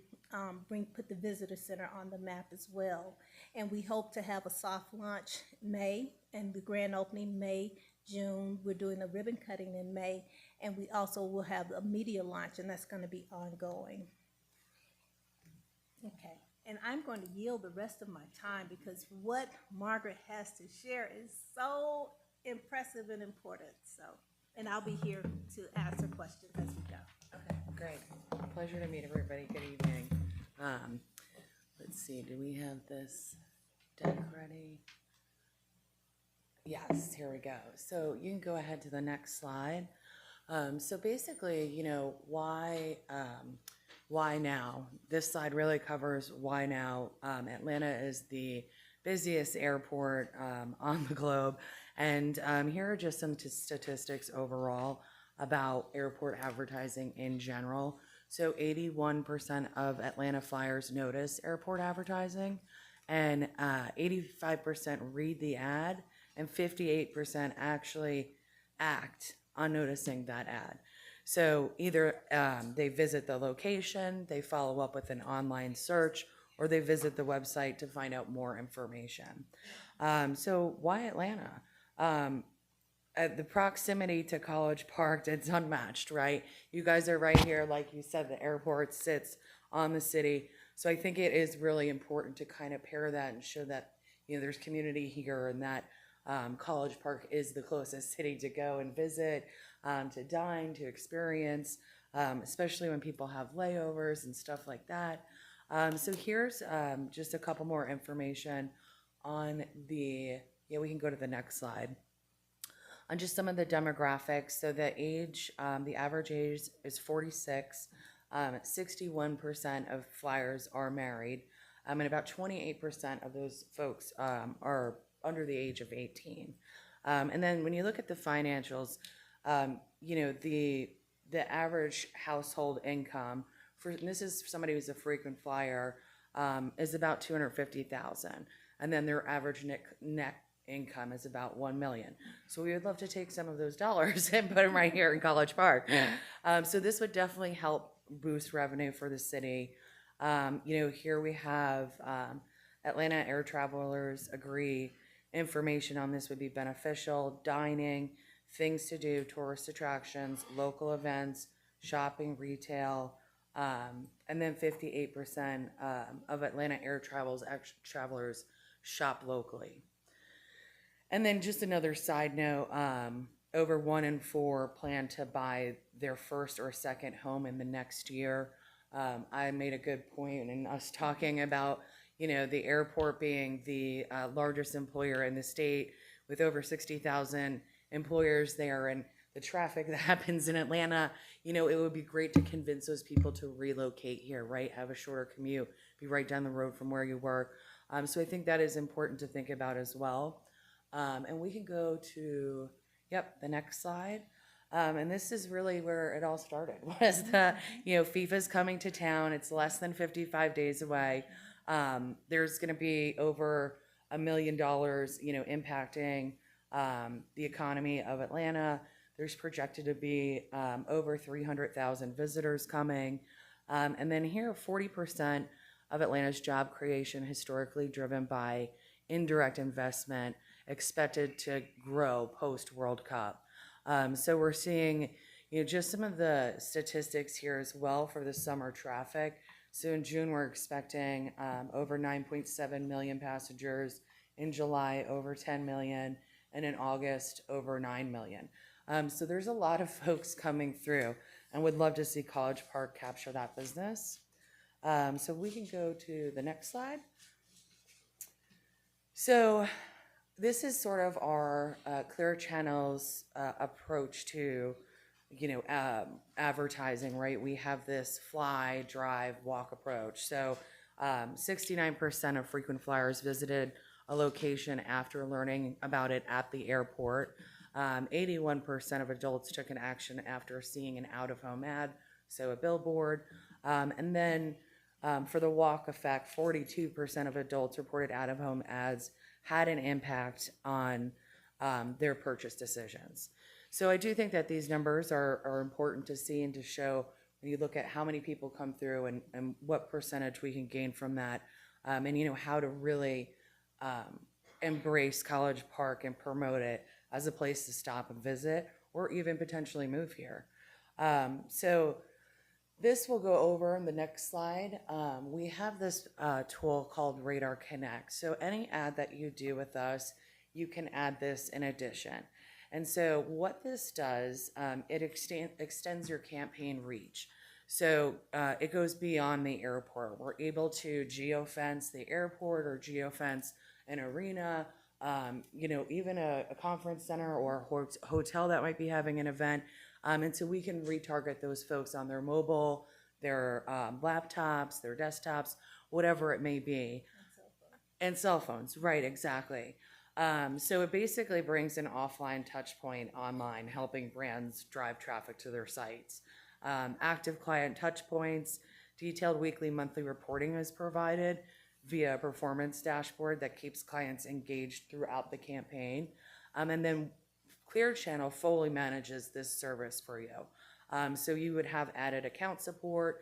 put the visitor center on the map as well. And we hope to have a soft launch May, and the grand opening May, June. We're doing a ribbon cutting in May, and we also will have a media launch, and that's going to be ongoing. Okay, and I'm going to yield the rest of my time because what Margaret has to share is so impressive and important. So, and I'll be here to answer questions as we go. Okay, great. Pleasure to meet everybody. Good evening. Let's see, do we have this deck ready? Yes, here we go. So you can go ahead to the next slide. So basically, you know, why now? This slide really covers why now. Atlanta is the busiest airport on the globe. And here are just some statistics overall about airport advertising in general. So 81% of Atlanta flyers notice airport advertising, and 85% read the ad, and 58% actually act on noticing that ad. So either they visit the location, they follow up with an online search, or they visit the website to find out more information. So why Atlanta? The proximity to College Park, it's unmatched, right? You guys are right here, like you said, the airport sits on the city. So I think it is really important to kind of pair that and show that, you know, there's community here, and that College Park is the closest city to go and visit, to dine, to experience, especially when people have layovers and stuff like that. So here's just a couple more information on we can go to the next slide. On just some of the demographics. So the age, the average age is 46. 61% of flyers are married, and about 28% of those folks are under the age of 18. And then when you look at the financials, you know, the average household income and this is somebody who's a frequent flyer, is about $250,000, and then their average net income is about $1 million. So we would love to take some of those dollars and put them right here in College Park. So this would definitely help boost revenue for the city. You know, here we have Atlanta Air Travelers agree information on this would be beneficial: dining, things to do, tourist attractions, local events, shopping, retail, and then 58% of Atlanta Air Travelers shop locally. And then just another side note, over 1 in 4 plan to buy their first or second home in the next year. I made a good point in us talking about, you know, the airport being the largest employer in the state with over 60,000 employers there, and the traffic that happens in Atlanta, you know, it would be great to convince those people to relocate here, right? Have a shorter commute, be right down the road from where you work. So I think that is important to think about as well. And we can go to, yep, the next slide. And this is really where it all started, was the, you know, FIFA's coming to town. It's less than 55 days away. There's going to be over $1 million, you know, impacting the economy of Atlanta. There's projected to be over 300,000 visitors coming. And then here, 40% of Atlanta's job creation historically driven by indirect investment expected to grow post-World Cup. So we're seeing, you know, just some of the statistics here as well for the summer traffic. So in June, we're expecting over 9.7 million passengers. In July, over 10 million. And in August, over 9 million. So there's a lot of folks coming through, and would love to see College Park capture that business. So we can go to the next slide. So this is sort of our Clear Channel's approach to, you know, advertising, right? We have this fly, drive, walk approach. So 69% of frequent flyers visited a location after learning about it at the airport. 81% of adults took an action after seeing an out-of-home ad, so a billboard. And then for the walk effect, 42% of adults reported out-of-home ads had an impact on their purchase decisions. So I do think that these numbers are important to see and to show when you look at how many people come through and what percentage we can gain from that, and, you know, how to really embrace College Park and promote it as a place to stop and visit, or even potentially move here. So this will go over in the next slide. We have this tool called Radar Connect. So any ad that you do with us, you can add this in addition. And so what this does, it extends your campaign reach. So it goes beyond the airport. We're able to geofence the airport or geofence an arena, you know, even a conference center or a hotel that might be having an event. And so we can retarget those folks on their mobile, their laptops, their desktops, whatever it may be. And cell phones, right, exactly. So it basically brings an offline touch point online, helping brands drive traffic to their sites. Active client touch points, detailed weekly, monthly reporting is provided via a performance dashboard that keeps clients engaged throughout the campaign. And then Clear Channel fully manages this service for you. So you would have added account support.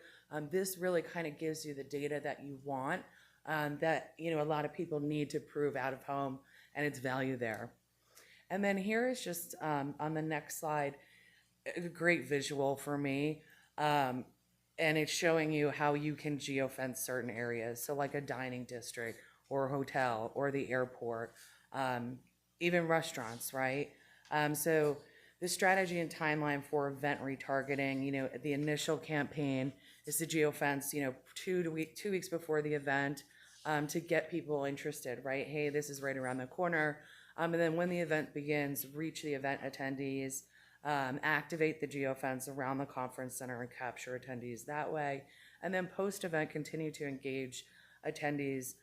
This really kind of gives you the data that you want, that, you know, a lot of people need to prove out of home and its value there. And then here is just on the next slide, a great visual for me. And it's showing you how you can geofence certain areas. So like a dining district or a hotel or the airport, even restaurants, right? So the strategy and timeline for event retargeting, you know, the initial campaign is to geofence, you know, 2 weeks before the event, to get people interested, right? Hey, this is right around the corner. And then when the event begins, reach the event attendees, activate the geofence around the conference center and capture attendees that way. And then post-event, continue to engage attendees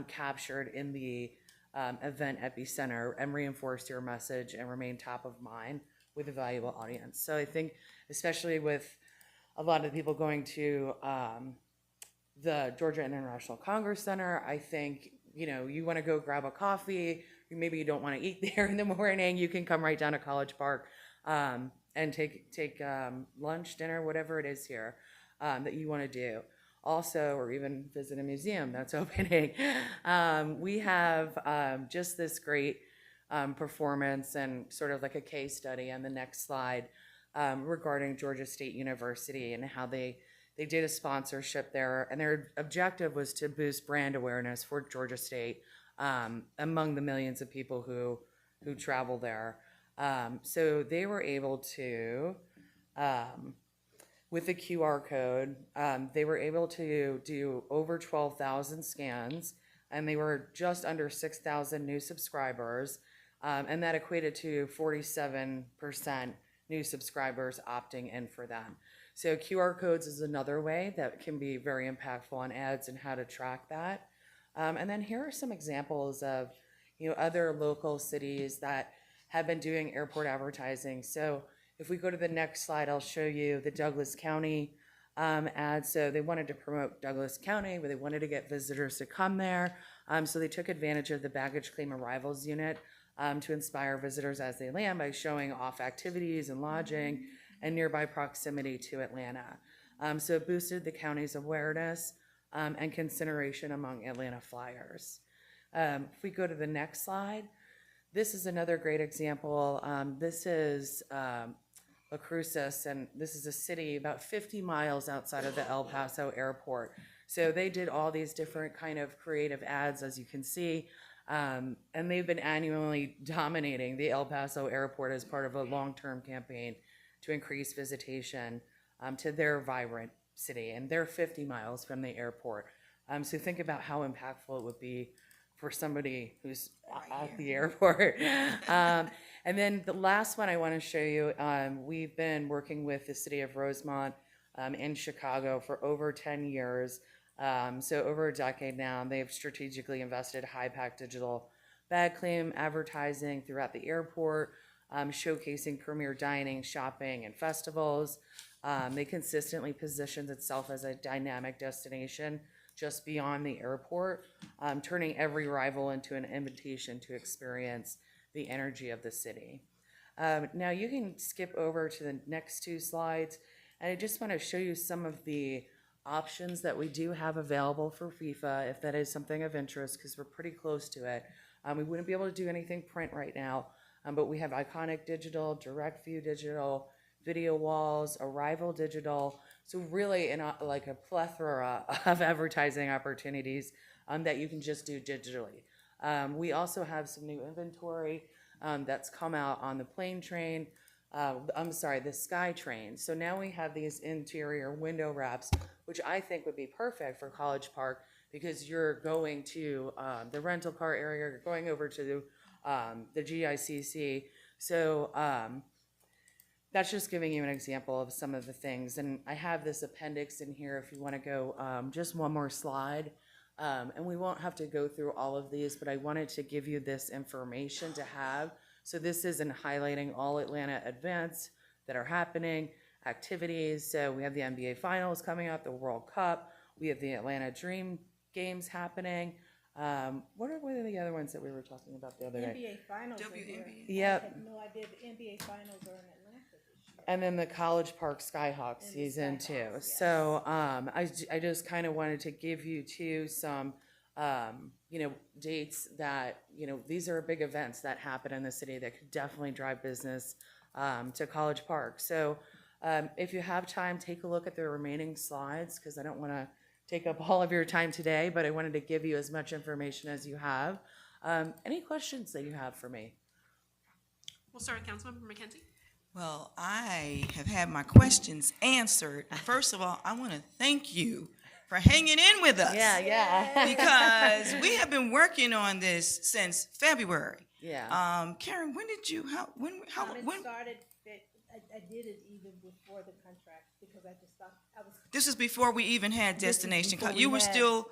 captured in the event epicenter and reinforce your message and remain top of mind with a valuable audience. So I think, especially with a lot of the people going to the Georgia International Congress Center, I think, you know, you want to go grab a coffee, maybe you don't want to eat there in the morning, you can come right down to College Park and take lunch, dinner, whatever it is here that you want to do. Also, or even visit a museum that's opening. We have just this great performance and sort of like a case study on the next slide regarding Georgia State University and how they did a sponsorship there, and their objective was to boost brand awareness for Georgia State among the millions of people who travel there. So they were able to, with the QR code, they were able to do over 12,000 scans, and they were just under 6,000 new subscribers, and that equated to 47% new subscribers opting in for them. So QR codes is another way that can be very impactful on ads and how to track that. And then here are some examples of, other local cities that have been doing airport advertising. So if we go to the next slide, I'll show you the Douglas County ad. So they wanted to promote Douglas County, but they wanted to get visitors to come there. So they took advantage of the baggage claim arrivals unit to inspire visitors as they land by showing off activities and lodging and nearby proximity to Atlanta. So it boosted the county's awareness and consideration among Atlanta flyers. If we go to the next slide, this is another great example. This is La Cruces, and this is a city about 50 miles outside of the El Paso airport. So they did all these different kind of creative ads, as you can see, and they've been annually dominating the El Paso airport as part of a long-term campaign to increase visitation to their vibrant city, and they're 50 miles from the airport. So think about how impactful it would be for somebody who's at the airport. And then the last one I want to show you, we've been working with the city of Rosemont in Chicago for over 10 years. So over a decade now, they've strategically invested high-pack digital bag claim advertising throughout the airport, showcasing premier dining, shopping, and festivals. They consistently positioned itself as a dynamic destination just beyond the airport, turning every arrival into an invitation to experience the energy of the city. Now you can skip over to the next two slides, and I just want to show you some of the options that we do have available for FIFA, if that is something of interest, because we're pretty close to it. We wouldn't be able to do anything print right now, but we have Iconic Digital, Direct View Digital, video walls, Arrival Digital. So really like a plethora of advertising opportunities that you can just do digitally. We also have some new inventory that's come out on the plane train. The Sky Train. So now we have these interior window wraps, which I think would be perfect for College Park because you're going to the rental car area, you're going over to the GICC. So that's just giving you an example of some of the things. And I have this appendix in here if you want to go just one more slide. And we won't have to go through all of these, but I wanted to give you this information to have. So this is in highlighting all Atlanta events that are happening, activities. So we have the NBA Finals coming up, the World Cup. We have the Atlanta Dream Games happening. What are the other ones that we were talking about the other day? NBA Finals are here. WNBA. Yep. I had no idea the NBA Finals are in Atlanta this year. And then the College Park Skyhawks And the season too. Skyhawks, yes. So I just kind of wanted to give you too some dates that these are big events that happen in the city that could definitely drive business to College Park. So if you have time, take a look at the remaining slides because I don't want to take up all of your time today, but I wanted to give you as much information as you have. Any questions that you have for me? We'll start with Councilmember McKenzie. Well, I have had my questions answered. First of all, I want to thank you for hanging in with us. Yeah. Because we have been working on this since February. Yeah. Karen, when did you, when Started, I did it even before the contract because I just thought I was. this is before we even had this is Destination. before You we were had- still,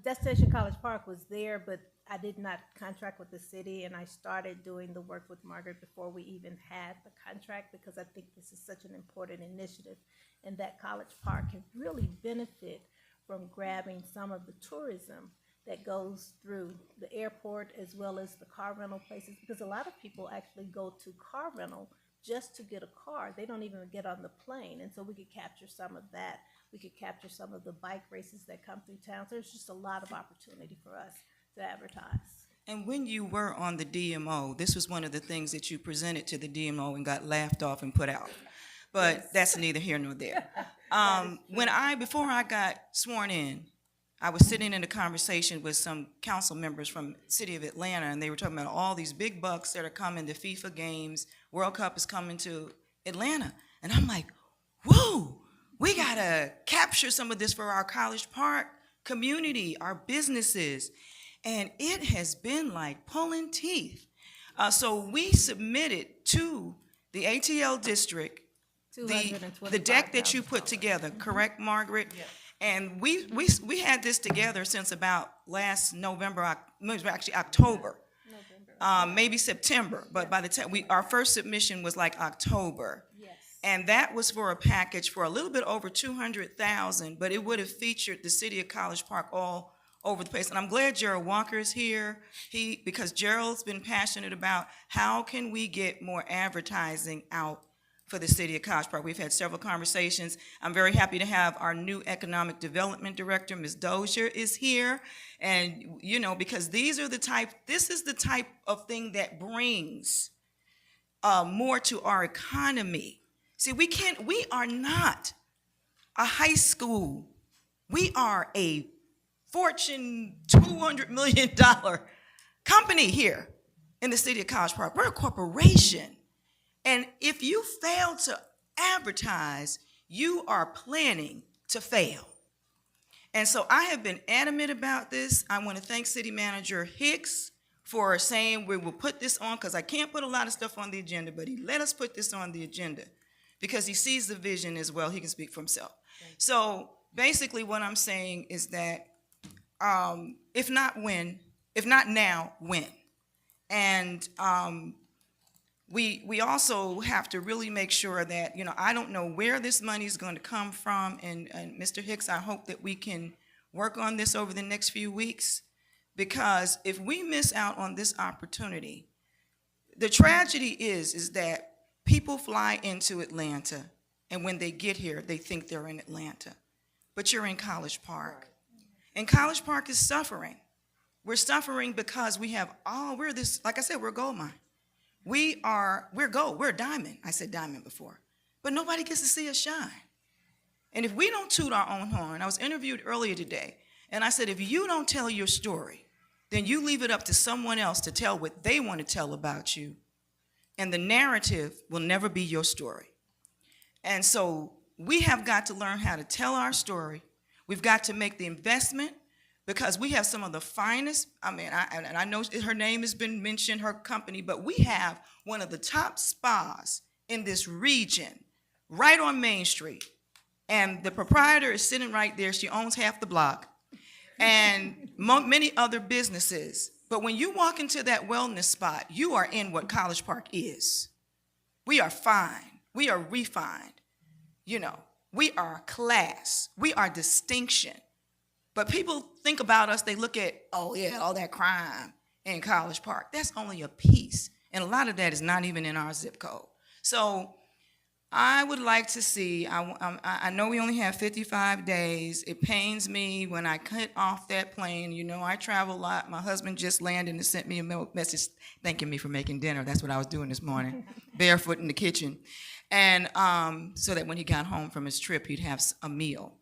Destination College Park was there, but I did not contract with the city, and I started doing the work with Margaret before we even had the contract because I think this is such an important initiative, and that College Park can really benefit from grabbing some of the tourism that goes through the airport as well as the car rental places, because a lot of people actually go to car rental just to get a car. They don't even get on the plane, and so we could capture some of that. We could capture some of the bike races that come through town. So there's just a lot of opportunity for us to advertise. and when you were on the DMO, this was one of the things that you presented to the DMO and got laughed off and put out. But that's neither here nor there. Before I got sworn in, I was sitting in a conversation with some council members from the city of Atlanta, and they were talking about all these big bucks that are coming to FIFA games. World Cup is coming to Atlanta. And I'm like, whoa, we gotta capture some of this for our College Park community, our businesses. And it has been like pulling teeth. So we submitted to the ATL district, the deck that you put together, correct, Margaret? And we had this together since about last November, actually October. Maybe September, but by the time our first submission was like October. Yes. And that was for a package for a little bit over 200,000, but it would have featured the city of College Park all over the place. And I'm glad Gerald Walker is here. Because Gerald's been passionate about how can we get more advertising out for the city of College Park. We've had several conversations. I'm very happy to have our new economic development director, Ms. Dozier, is here. And, you know, because this is the type of thing that brings more to our economy. See, we are not a high school. We are a Fortune $200 million company here in the city of College Park. We're a corporation. And if you fail to advertise, you are planning to fail. And so I have been adamant about this. I want to thank City Manager Hicks for saying we will put this on, because I can't put a lot of stuff on the agenda, but he let us put this on the agenda because he sees the vision as well. He can speak for himself. So basically what I'm saying is that if not now, when? And we also have to really make sure that, you know, I don't know where this money is going to come from, and Mr. Hicks, I hope that we can work on this over the next few weeks, because if we miss out on this opportunity, the tragedy is that people fly into Atlanta, and when they get here, they think they're in Atlanta, but you're in College Park. And College Park is suffering. We're suffering because we're this, like I said, we're a gold mine. We're gold, we're a diamond. I said diamond before, but nobody gets to see us shine. And if we don't toot our own horn, I was interviewed earlier today, and I said, if you don't tell your story, then you leave it up to someone else to tell what they want to tell about you, and the narrative will never be your story. And so we have got to learn how to tell our story. We've got to make the investment, because we have some of the finest, I know her name has been mentioned, her company, but we have one of the top spas in this region, right on Main Street. And the proprietor is sitting right there. She owns half the block, and many other businesses. But when you walk into that wellness spot, you are in what College Park is. We are fine. We are refined. You know, we are class. We are distinction. But people think about us, they look at, oh yeah, all that crime in College Park. That's only a piece. And a lot of that is not even in our zip code. So I would like to see, I know we only have 55 days. It pains me when I cut off that plane. You know, I travel a lot. My husband just landed and sent me a message thanking me for making dinner. That's what I was doing this morning, barefoot in the kitchen. And so that when he got home from his trip, he'd have a meal.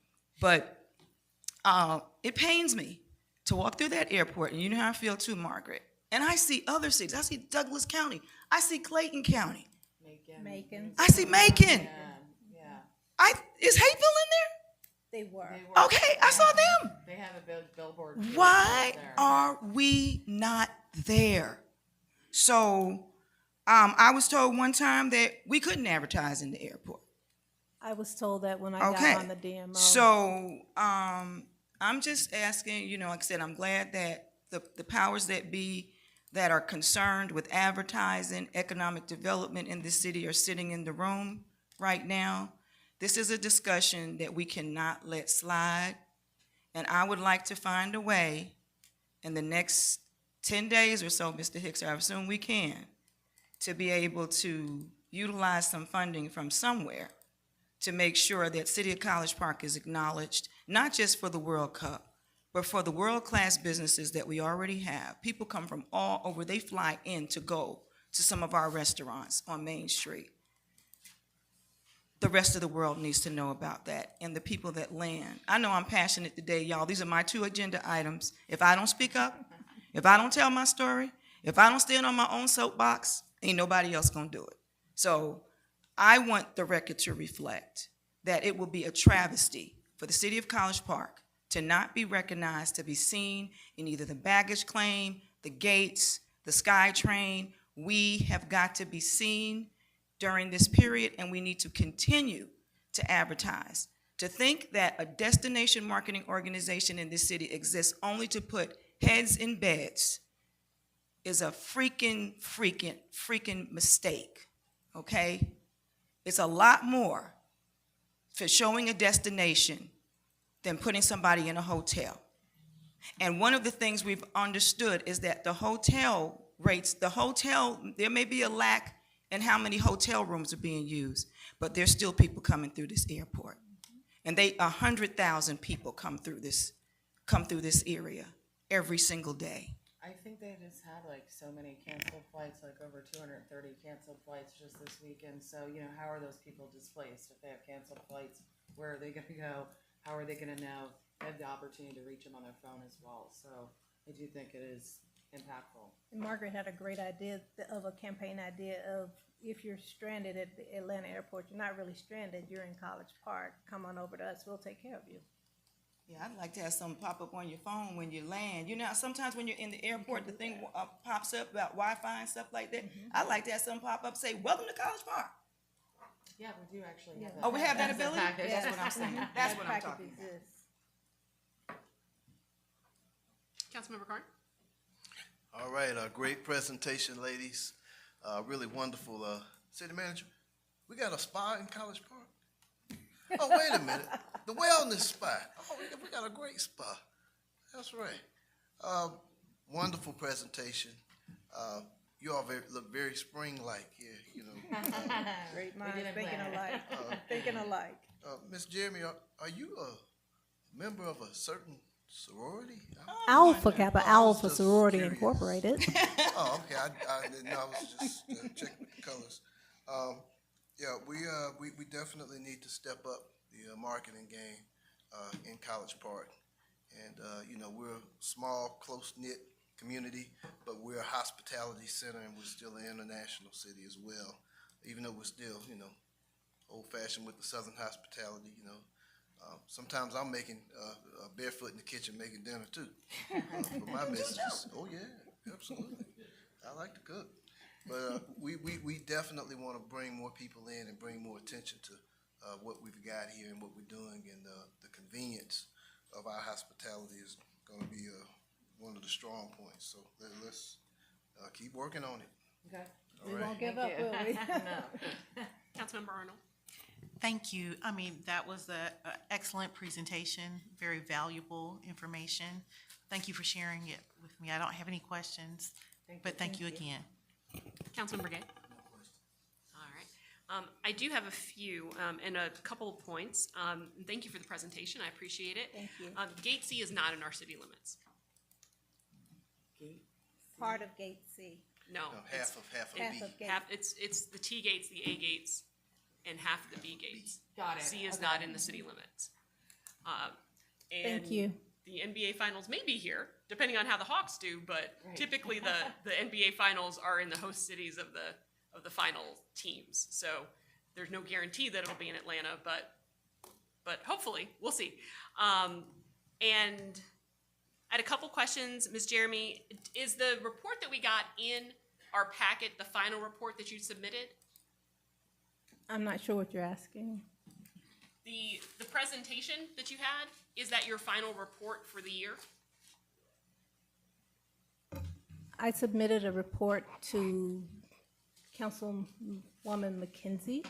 But it pains me to walk through that airport, and you know how I feel too, Margaret. And I see other cities. I see Douglas County. I see Clayton County. Macon. I see Macon. Is Hayville in They were. there? Okay, I saw them. They have a billboard. Why are we not there? So I was told one time that we couldn't advertise in the airport. I was told that when I Okay. got on the DMO. So I'm just asking, you know, like I said, I'm glad that the powers that be that are concerned with advertising, economic development in the city are sitting in the room right now. This is a discussion that we cannot let slide. And I would like to find a way in the next 10 days or so, Mr. Hicks, I assume we can, to be able to utilize some funding from somewhere to make sure that City of College Park is acknowledged, not just for the World Cup, but for the world-class businesses that we already have. People come from all over. They fly in to go to some of our restaurants on Main Street. The rest of the world needs to know about that, and the people that land. I know I'm passionate today, y'all. These are my 2 agenda items. If I don't speak up, if I don't tell my story, if I don't stand on my own soapbox, ain't nobody else gonna do it. So I want the record to reflect that it will be a travesty for the city of College Park to not be recognized, to be seen in either the baggage claim, the gates, the SkyTrain. We have got to be seen during this period, and we need to continue to advertise. To think that a destination marketing organization in this city exists only to put heads in beds is a freaking mistake, okay? It's a lot more for showing a destination than putting somebody in a hotel. And one of the things we've understood is that the hotel rates, there may be a lack in how many hotel rooms are being used, but there's still people coming through this airport. And 100,000 people come through this area every single day. I think they just had like so many canceled flights, like over 230 canceled flights just this weekend. So, how are those people displaced if they have canceled flights? Where are they gonna go? How are they gonna know? They have the opportunity to reach them on their phone as well. So I do think it is impactful. And Margaret had a great idea of a campaign idea of if you're stranded at the Atlanta airport, you're not really stranded, you're in College Park, come on over to us, we'll take care of you. Yeah, I'd like to have something pop up on your phone when you land. Sometimes when you're in the airport, the thing pops up about Wi-Fi and stuff like that. I'd like to have something pop up, say, welcome to College Park. Yeah, we do actually have that. Oh, we have that as a ability? package. That's what I'm saying. That's what I'm Package talking about. exists. Councilmember Carn? All right, great presentation, ladies. Really wonderful. City Manager, we got a spa in College Park? Oh, wait a minute. The wellness spa. Oh, we got a great spa. That's right. Wonderful presentation. You all look very spring-like here, Great minds thinking alike, thinking alike. Ms. Jeremy, are you a member of a certain sorority? Alpha Kappa, I was Alpha just Sorority curious. Incorporated. Oh, okay. I didn't know. I was just checking the colors. Yeah, we definitely need to step up the marketing game in College Park. And, we're a small, close-knit community, but we're a hospitality center, and we're still an international city as well. Even though we're still, old-fashioned with the Southern hospitality, sometimes I'm making barefoot in the kitchen making dinner too. For my messages. Oh yeah, absolutely. I like to cook. But we definitely want to bring more people in and bring more attention to what we've got here and what we're doing, and the convenience of our hospitality is going to be one of the strong points. So let's keep working on it. Okay. All We right. won't give up, will we? Councilmember Arnold? Thank you. I mean, that was an excellent presentation, very valuable information. Thank you for sharing it with me. I don't have any questions, but thank you again. Councilmember Gay? All right. I do have a few and a couple of points. Thank you for the presentation. I appreciate it. Thank you. Gate C is not in our city limits. Part of Gate C, No. No, half of half B. of Gate. It's the T gates, the A gates, and half of the B gates. Got it. C is Okay. not in the city limits. Thank you. The NBA finals may be here, depending on how the Hawks do, but typically the NBA finals are in the host cities of the final teams. So there's no guarantee that it'll be in Atlanta, but hopefully, we'll see. And I had a couple questions, Ms. Jeremy. Is the report that we got in our packet the final report that you submitted? I'm not sure what you're asking. The presentation that you had, is that your final report for the year? I submitted a report to Councilwoman McKenzie,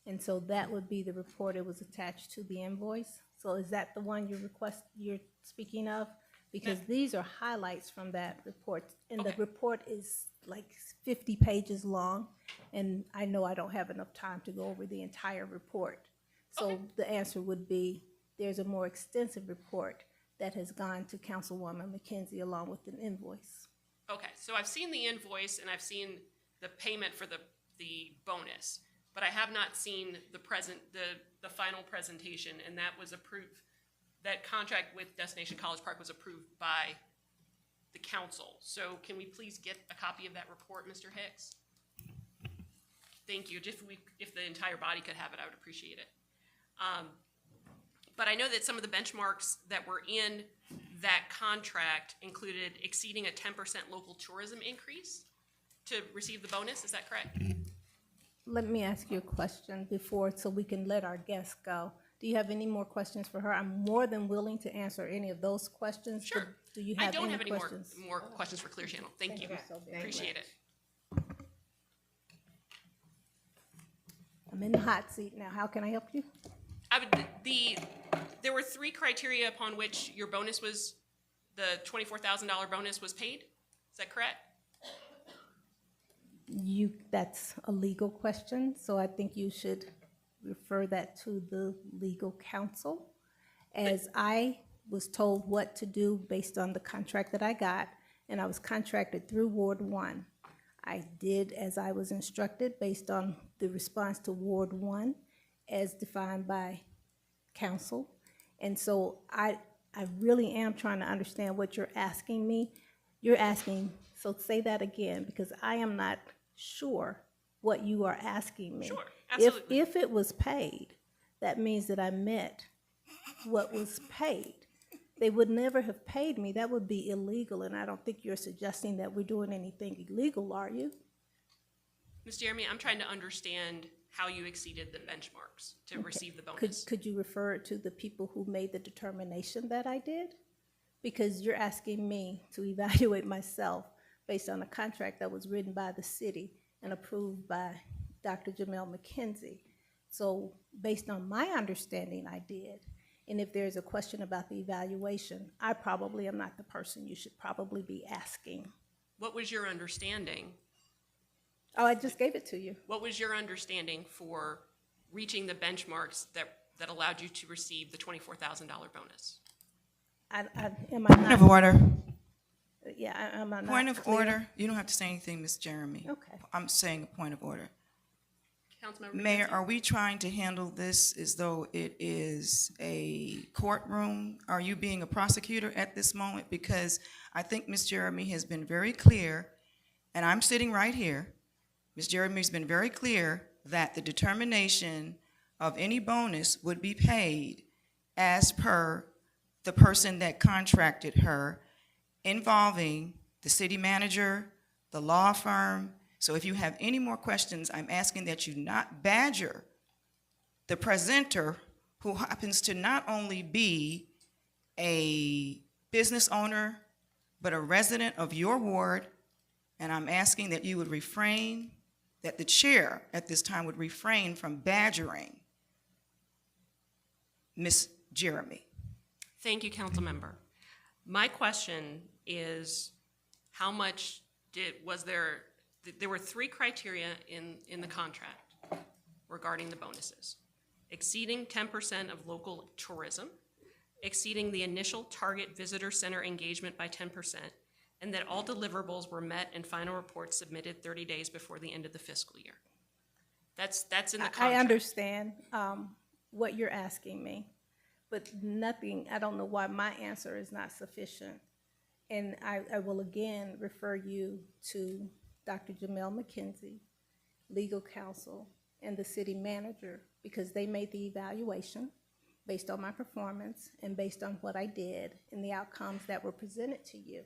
and so that would be the report. It was attached to the invoice. So is that the one you're speaking of? Because these are highlights from that report, and the Okay. report is like 50 pages long, and I know I don't have enough time to go over the entire report. So the answer would be, there's a more extensive report that has gone to Councilwoman McKenzie along with an invoice. Okay, so I've seen the invoice and I've seen the payment for the bonus, but I have not seen the final presentation, and that was approved. That contract with Destination College Park was approved by the council. So can we please get a copy of that report, Mr. Hicks? Thank you. If the entire body could have it, I would appreciate it. But I know that some of the benchmarks that were in that contract included exceeding a 10% local tourism increase to receive the bonus. Is that correct? let me ask you a question before, so we can let our guests go. Do you have any more questions for her? I'm more than willing to answer any of those questions. but Sure. Do you I have don't any have any questions? more questions for Clear Channel. Thank you. so very Appreciate it. I'm in the hot seat now. How can I help you? There were 3 criteria upon which your bonus was, the $24,000 bonus was paid. Is that correct? That's a legal question, so I think you should refer that to the legal counsel. As I was told what to do based on the contract that I got, and I was contracted through Ward 1. I did as I was instructed based on the response to Ward 1 as defined by council. And so I really am trying to understand what you're asking me. You're asking, so say that again, because I am not sure what you are asking me. Sure, absolutely. If it was paid, that means that I met what was paid. They would never have paid me. That would be illegal, and I don't think you're suggesting that we're doing anything illegal, are you? Ms. Jeremy, I'm trying to understand how you exceeded the benchmarks to receive the bonus. Could you refer to the people who made the determination that I did? Because you're asking me to evaluate myself based on a contract that was written by the city and approved by Dr. Jamel McKenzie. So based on my understanding, I did. And if there's a question about the evaluation, I probably am not the person you should probably be asking. What was your understanding? Oh, I just gave it to you. What was your understanding for reaching the benchmarks that allowed you to receive the $24,000 bonus? Am I Point of not? order. Yeah, am I not Point of clear? order. You don't have to say anything, Ms. Jeremy. Okay. I'm saying a point of order. Councilmember Mayor, McKenzie? are we trying to handle this as though it is a courtroom? Are you being a prosecutor at this moment? Because I think Ms. Jeremy has been very clear, and I'm sitting right here. Ms. Jeremy's been very clear that the determination of any bonus would be paid as per the person that contracted her, involving the city manager, the law firm. So if you have any more questions, I'm asking that you not badger the presenter, who happens to not only be a business owner, but a resident of your ward, and I'm asking that you would refrain, that the chair at this time would refrain from badgering Ms. Jeremy. Thank you, council member. My question is, how much there were 3 criteria in the contract regarding the bonuses. Exceeding 10% of local tourism, exceeding the initial target visitor center engagement by 10%, and that all deliverables were met and final reports submitted 30 days before the end of the fiscal year. That's in the contract. I understand what you're asking me, but nothing, I don't know why my answer is not sufficient. And I will again refer you to Dr. Jamel McKenzie, legal counsel, and the city manager, because they made the evaluation based on my performance and based on what I did and the outcomes that were presented to you.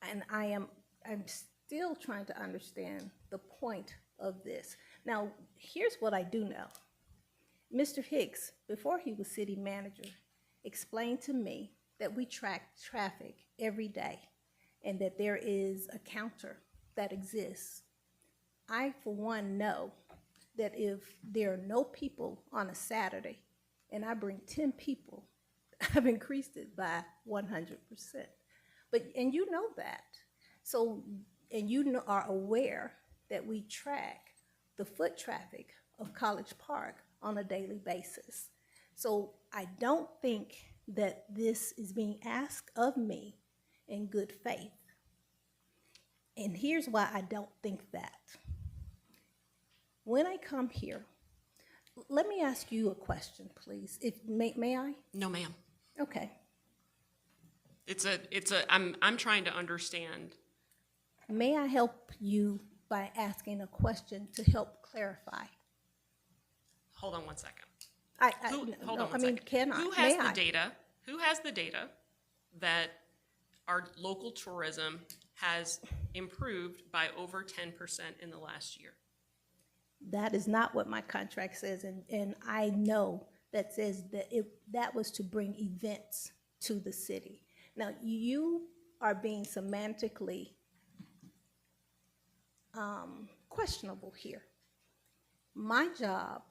And I'm still trying to understand the point of this. Now, here's what I do know. Mr. Hicks, before he was city manager, explained to me that we track traffic every day and that there is a counter that exists. I, for one, know that if there are no people on a Saturday and I bring 10 people, I've increased it by 100%. And you know that. So, and you are aware that we track the foot traffic of College Park on a daily basis. So I don't think that this is being asked of me in good faith. And here's why I don't think that. When I come here, let me ask you a question, please. May I? No, ma'am. Okay. I'm trying to understand. May I help you by asking a question to help clarify? Hold on one second. Hold on one second. Can I? Who has the data? Who has the data that our local tourism has improved by over 10% in the last year? That is not what my contract says, and I know that says that that was to bring events to the city. Now, you are being semantically questionable here. My job,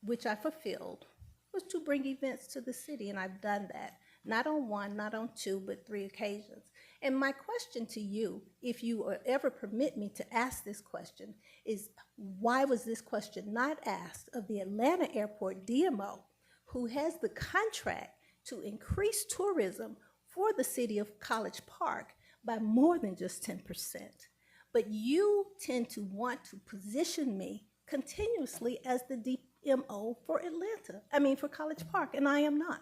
which I fulfilled, was to bring events to the city, and I've done that. Not on one, not on two, but 3 occasions. And my question to you, if you ever permit me to ask this question, is why was this question not asked of the Atlanta Airport DMO, who has the contract to increase tourism for the city of College Park by more than just 10%? But you tend to want to position me continuously as the DMO for for College Park, and I am not.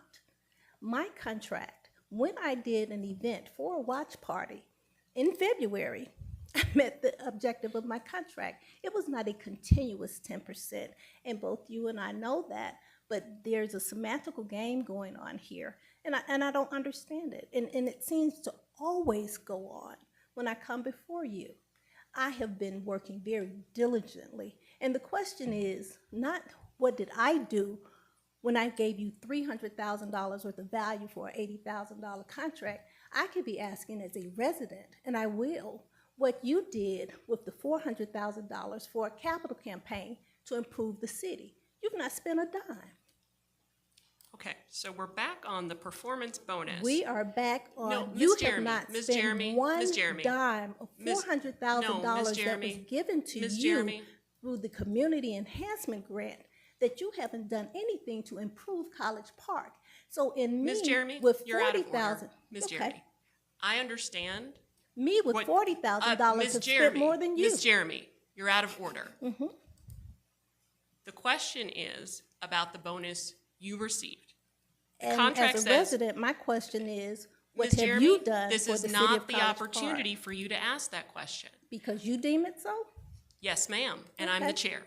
My contract, when I did an event for a watch party in February, I met the objective of my contract. It was not a continuous 10%, and both you and I know that, but there's a semantical game going on here, and I don't understand it, and it seems to always go on when I come before you. I have been working very diligently, and the question is not what did I do when I gave you $300,000 worth of value for an $80,000 contract. I could be asking as a resident, and I will, what you did with the $400,000 for a capital campaign to improve the city. You've not spent a dime. Okay, so we're back on the performance bonus. We are back on, No, Ms. you have Jeremy, not Ms. spent Jeremy, one Ms. Jeremy. dime of Ms. $400,000 No, Ms. that was Jeremy. given to Ms. you Jeremy. through the community enhancement grant, that you haven't done anything to improve College Park. So in me, Ms. Jeremy, with you're out of order. $40,000, Ms. okay, Jeremy, I understand. me with what- $40,000 Ms. have spent Jeremy, more than you. Ms. Jeremy, you're out of order. The question is about the bonus you received. And contract as a says- resident, my question is, what Ms. have Jeremy, you done this for is the city not of the College opportunity Park? for you to ask that question. Because you deem it so? Yes, ma'am, and I'm the Okay. chair.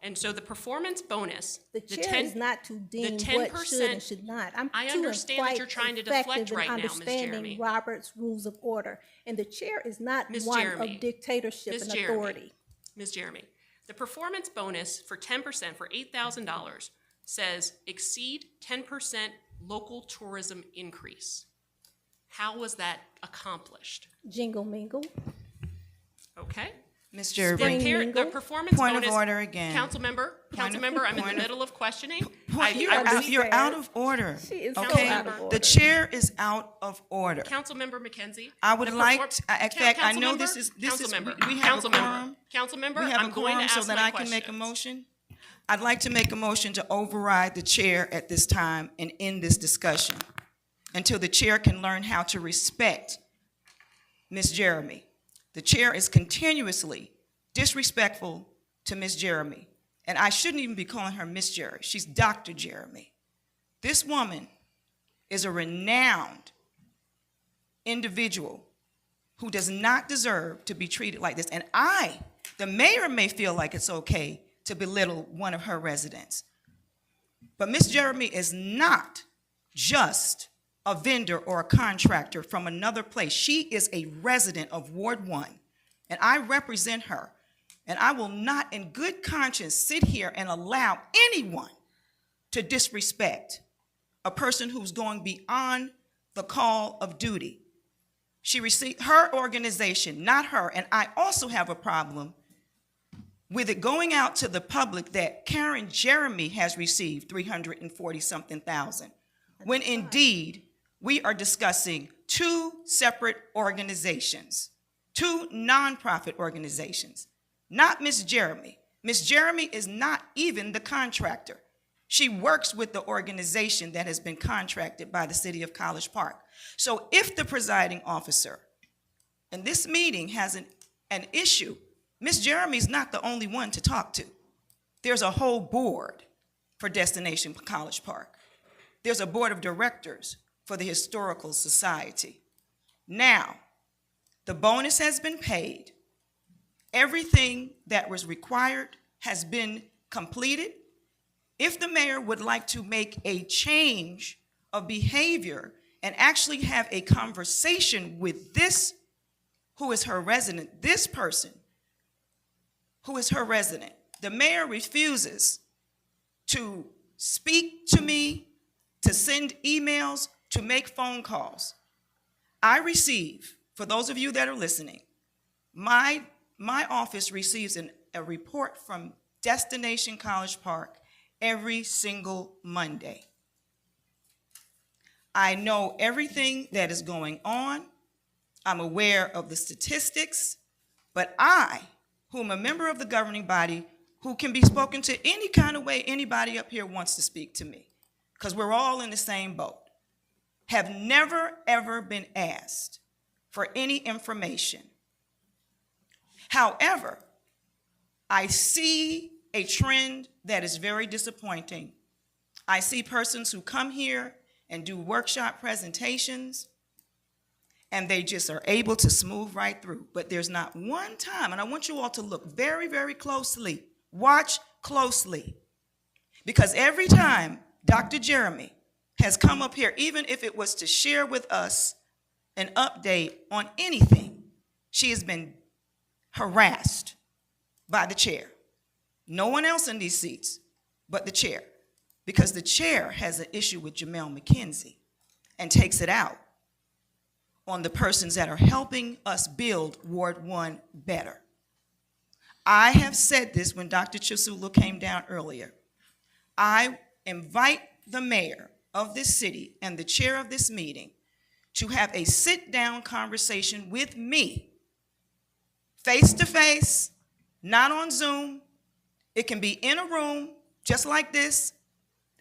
And so the performance bonus, The chair is not to deem what should 10%. and should not. I'm I too understand that quite you're trying to deflect effective in right now, Ms. understanding Jeremy. Robert's Rules of Order, and the chair is not Ms. one Jeremy. of dictatorship Ms. and Jeremy. authority. Ms. Jeremy, the performance bonus for 10% for $8,000 says exceed 10% local tourism increase. How was that accomplished? Jingle mingle. Okay? Ms. The Jeremy, mingle. the performance Point of bonus. order again. Councilmember, I'm in the middle of questioning. you're out of order. She is so Okay, out of the order. chair is out of order. Councilmember McKenzie. I would the like, perform- in fact, I know Councilmember, this is, Councilmember, we have a Councilmember, quorum. Councilmember, We have I'm a going to quorum so ask that my I can make a questions. motion. I'd like to make a motion to override the chair at this time and end this discussion until the chair can learn how to respect Ms. Jeremy. The chair is continuously disrespectful to Ms. Jeremy, and I shouldn't even be calling her Miss Jerry. She's Dr. Jeremy. This woman is a renowned individual who does not deserve to be treated like this. And the mayor may feel like it's okay to belittle one of her residents. But Ms. Jeremy is not just a vendor or a contractor from another place. She is a resident of Ward 1, and I represent her. And I will not in good conscience sit here and allow anyone to disrespect a person who's going beyond the call of duty. She received her organization, not her, and I also have a problem with it going out to the public that Karen Jeremy has received 340-something thousand, when indeed we are discussing 2 separate organizations, 2 nonprofit organizations, not Ms. Jeremy. Ms. Jeremy is not even the contractor. She works with the organization that has been contracted by the city of College Park. So if the presiding officer in this meeting has an issue, Ms. Jeremy's not the only one to talk to. There's a whole board for Destination College Park. There's a board of directors for the Historical Society. Now, the bonus has been paid. Everything that was required has been completed. If the mayor would like to make a change of behavior and actually have a conversation with this, who is her resident, this person, who is her resident, the mayor refuses to speak to me, to send emails, to make phone calls. I receive, for those of you that are listening, my office receives a report from Destination College Park every single Monday. I know everything that is going on. I'm aware of the statistics, but I, who am a member of the governing body, who can be spoken to any kind of way anybody up here wants to speak to me, because we're all in the same boat, have never, ever been asked for any information. However, I see a trend that is very disappointing. I see persons who come here and do workshop presentations, and they just are able to smooth right through. But there's not one time, and I want you all to look very, very closely, watch closely, because every time Dr. Jeremy has come up here, even if it was to share with us an update on anything, she has been harassed by the chair. No one else in these seats but the chair, because the chair has an issue with Jamel McKenzie and takes it out on the persons that are helping us build Ward 1 better. I have said this when Dr. Chisula came down earlier. I invite the mayor of this city and the chair of this meeting to have a sit-down conversation with me, face-to-face, not on Zoom. It can be in a room just like this.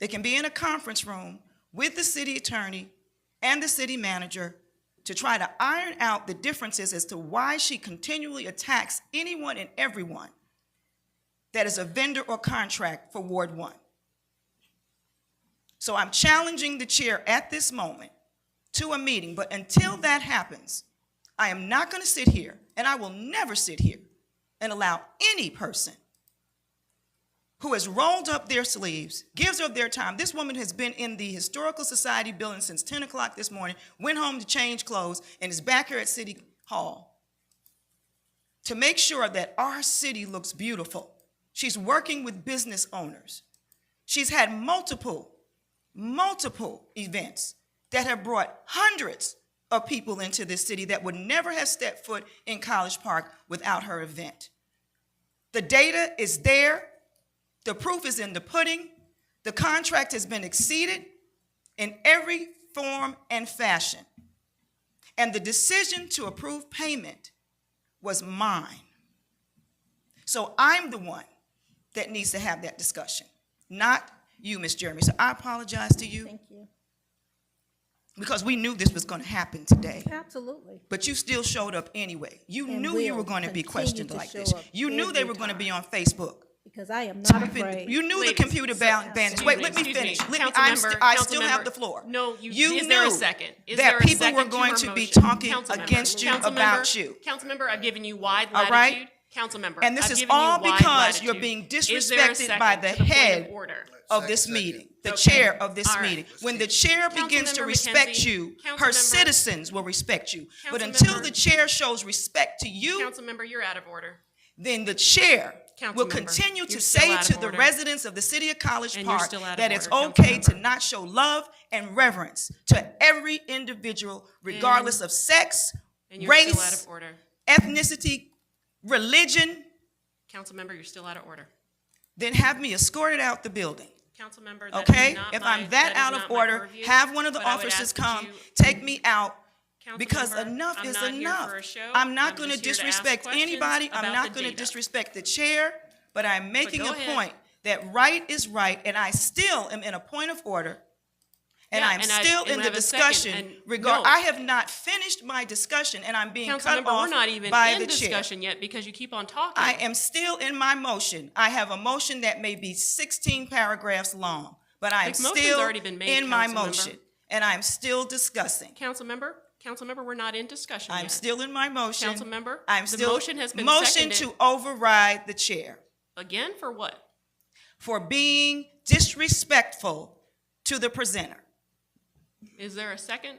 It can be in a conference room with the city attorney and the city manager to try to iron out the differences as to why she continually attacks anyone and everyone that is a vendor or contract for Ward 1. So I'm challenging the chair at this moment to a meeting, but until that happens, I am not going to sit here, and I will never sit here and allow any person who has rolled up their sleeves, gives of their time. This woman has been in the Historical Society building since 10 o'clock this morning, went home to change clothes, and is back here at City Hall to make sure that our city looks beautiful. She's working with business owners. She's had multiple events that have brought hundreds of people into this city that would never have stepped foot in College Park without her event. The data is there. The proof is in the pudding. The contract has been exceeded in every form and fashion. And the decision to approve payment was mine. So I'm the one that needs to have that discussion, not you, Ms. Jeremy. So I apologize to you. Thank you. Because we knew this was going to happen today. Absolutely. But you still showed up anyway. You And knew you will were going to be continue questioned to like show this. up You knew they every were going to time. be on Facebook. Because I am not Typing- afraid. You knew the Ladies, computer bandits. Wait, let me Excuse finish. Let me, Councilmember, I still Councilmember, have the floor. No, You is there a knew second? Is that there a people were second going her to be motion? talking Councilmember, against you Councilmember, about you. Councilmember, I've given you wide All latitude. right? Councilmember, And this I've is given you all wide because you're latitude. being Is there a disrespected by second the to point of head order? of this Second. meeting, the Okay. chair of this All right. meeting. When the chair begins to Councilmember respect McKenzie, you, her Councilmember- citizens will respect you. But Councilmember- until the chair shows respect to you, Councilmember, you're out of order. then the chair will Councilmember, continue to you're still say out to of the order. residents of the city of College And you're Park still out of that it's order, okay to Councilmember. not show love and reverence to every individual, regardless of sex, And you're still out race, of order. ethnicity, religion. Councilmember, you're still out of order. Then have me escorted out the building. Councilmember, that is Okay? not If my- I'm that is out not of my order, purview, have one of the but I would officers ask that come, you- take me out, because Councilmember, enough I'm is not here enough. for a show. I'm not I'm going to just here to ask disrespect questions anybody. I'm about not the going to data. disrespect the chair, but I'm making go a ahead. point that right is right, and I still am in a point of order. And Yeah, I'm and I- still and in we the have a second, discussion. and no. I have not finished my discussion, and I'm being cut Councilmember, off we're not even by in the chair. discussion yet because you keep on talking. I am still in my motion. I have a motion that may be 16 paragraphs long, but I am The motion's still already been made, in my Councilmember. motion, and I'm still discussing. Councilmember, we're not in discussion I'm yet. still in my motion. Councilmember, I'm the still motion has been motion seconded. to override the chair Again, for what? for being disrespectful to the presenter. Is there a second?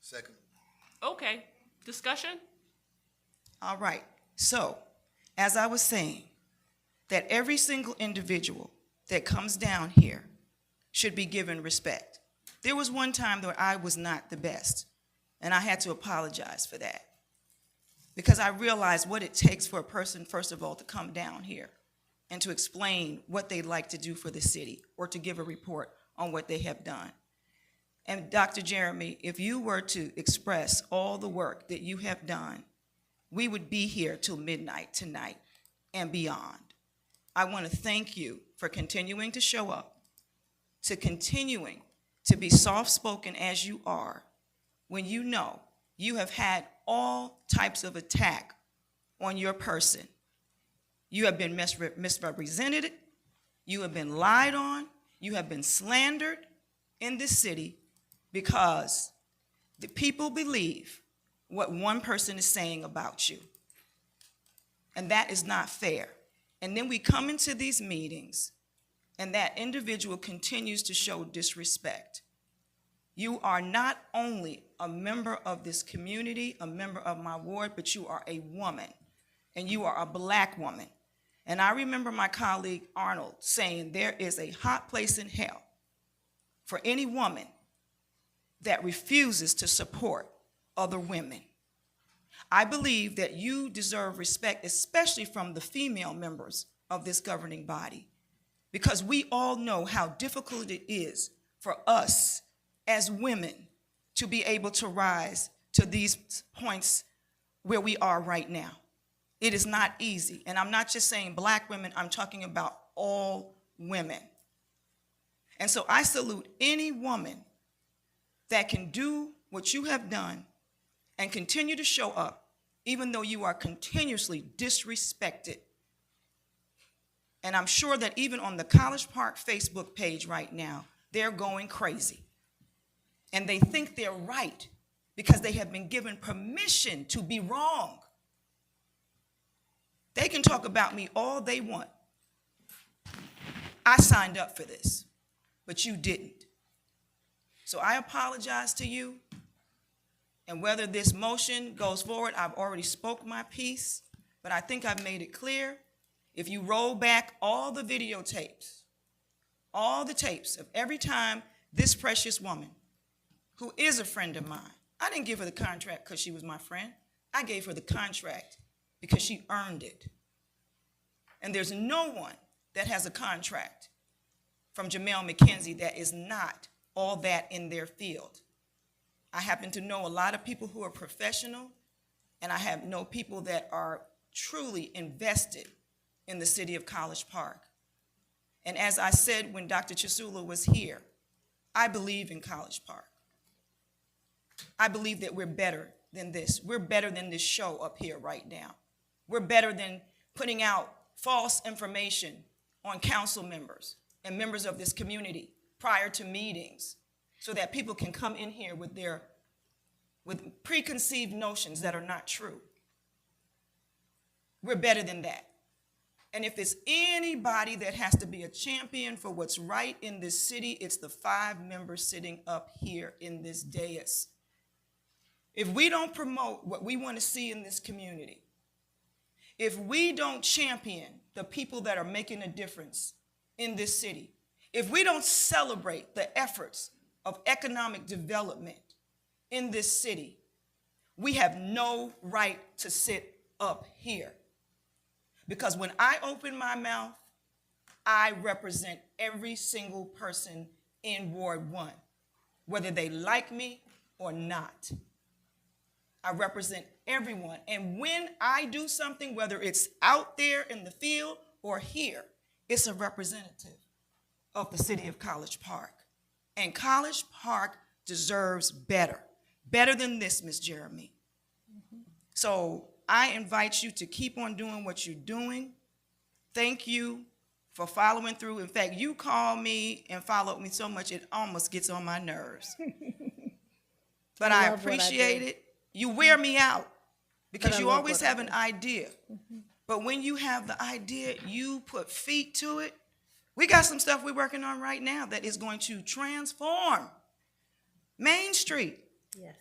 Second. Okay, discussion? All right. So, as I was saying, that every single individual that comes down here should be given respect. There was one time that I was not the best, and I had to apologize for that, because I realized what it takes for a person, first of all, to come down here and to explain what they'd like to do for the city or to give a report on what they have done. And Dr. Jeremy, if you were to express all the work that you have done, we would be here till midnight tonight and beyond. I want to thank you for continuing to show up, to continuing to be soft-spoken as you are, when you know you have had all types of attack on your person. You have been misrepresented, you have been lied on, you have been slandered in this city because the people believe what one person is saying about you. And that is not fair. And then we come into these meetings and that individual continues to show disrespect. You are not only a member of this community, a member of my ward, but you are a woman, and you are a black woman. And I remember my colleague Arnold saying there is a hot place in hell for any woman that refuses to support other women. I believe that you deserve respect, especially from the female members of this governing body, because we all know how difficult it is for us as women to be able to rise to these points where we are right now. It is not easy. And I'm not just saying black women, I'm talking about all women. And so I salute any woman that can do what you have done and continue to show up, even though you are continuously disrespected. And I'm sure that even on the College Park Facebook page right now, they're going crazy. And they think they're right because they have been given permission to be wrong. They can talk about me all they want. I signed up for this, but you didn't. So I apologize to you. And whether this motion goes forward, I've already spoke my piece, but I think I've made it clear. If you roll back all the videotapes, all the tapes of every time this precious woman, who is a friend of mine, I didn't give her the contract because she was my friend. I gave her the contract because she earned it. And there's no one that has a contract from Jamel McKenzie that is not all that in their field. I happen to know a lot of people who are professional, and I know people that are truly invested in the city of College Park. And as I said when Dr. Chisula was here, I believe in College Park. I believe that we're better than this. We're better than this show up here right now. We're better than putting out false information on council members and members of this community prior to meetings so that people can come in here with preconceived notions that are not true. We're better than that. And if there's anybody that has to be a champion for what's right in this city, it's the 5 members sitting up here in this dais. If we don't promote what we want to see in this community, if we don't champion the people that are making a difference in this city, if we don't celebrate the efforts of economic development in this city, we have no right to sit up here. Because when I open my mouth, I represent every single person in Ward 1, whether they like me or not. I represent everyone. And when I do something, whether it's out there in the field or here, it's a representative of the city of College Park. And College Park deserves better. Better than this, Ms. Jeremy. So I invite you to keep on doing what you're doing. Thank you for following through. In fact, you call me and follow me so much it almost gets on my nerves. But I appreciate it. You wear me out because you always have an idea. But when you have the idea, you put feet to it. We got some stuff we're working on right now that is going to transform Main Street. Yes,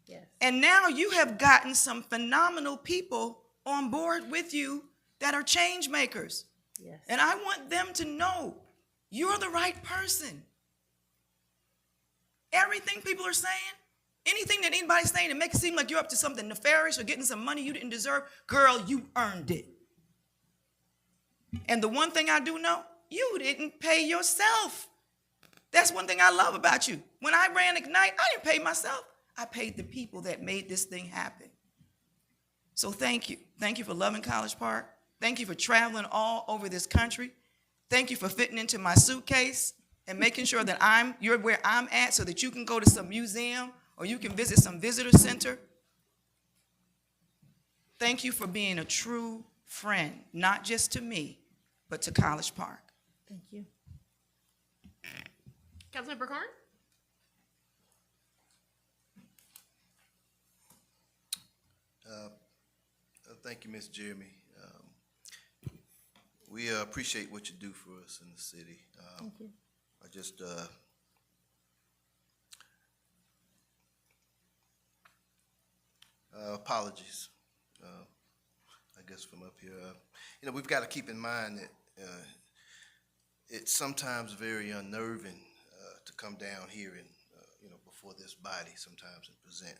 yes. And now you have gotten some phenomenal people on board with you that are change makers. Yes. And I want them to know you're the right person. Everything people are saying, anything that anybody's saying that makes it seem like you're up to something nefarious or getting some money you didn't deserve, girl, you earned it. And the one thing I do know, you didn't pay yourself. That's one thing I love about you. When I ran Ignite, I didn't pay myself. I paid the people that made this thing happen. So thank you. Thank you for loving College Park. Thank you for traveling all over this country. Thank you for fitting into my suitcase and making sure that you're where I'm at so that you can go to some museum or you can visit some visitor center. Thank you for being a true friend, not just to me, but to College Park. Thank you. Councilmember Carn? Thank you, Ms. Jeremy. We appreciate what you do for us in the city. Thank you. I just apologies, I guess, from up here. We've got to keep in mind that it's sometimes very unnerving to come down here and, before this body sometimes and present.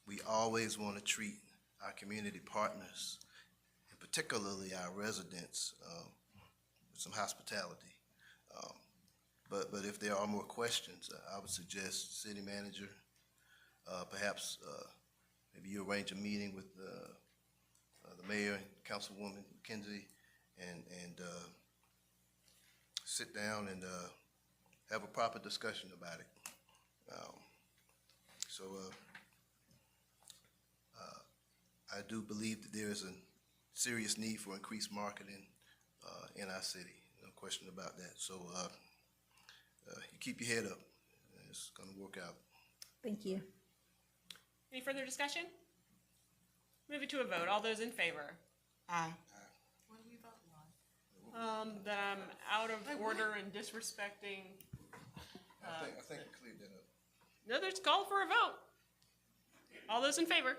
We always want to treat our community partners, and particularly our residents, with some hospitality. But if there are more questions, I would suggest city manager, perhaps maybe you arrange a meeting with the mayor and Councilwoman McKenzie and sit down and have a proper discussion about it. I do believe that there is a serious need for increased marketing in our city, no question about that. So you keep your head up. It's going to work out. Thank you. Any further discussion? Move it to a vote. All those in favor? Aye. What are we voting on? That I'm out of order and disrespecting. I think we cleared that up. No, there's call for a vote. All those in favor?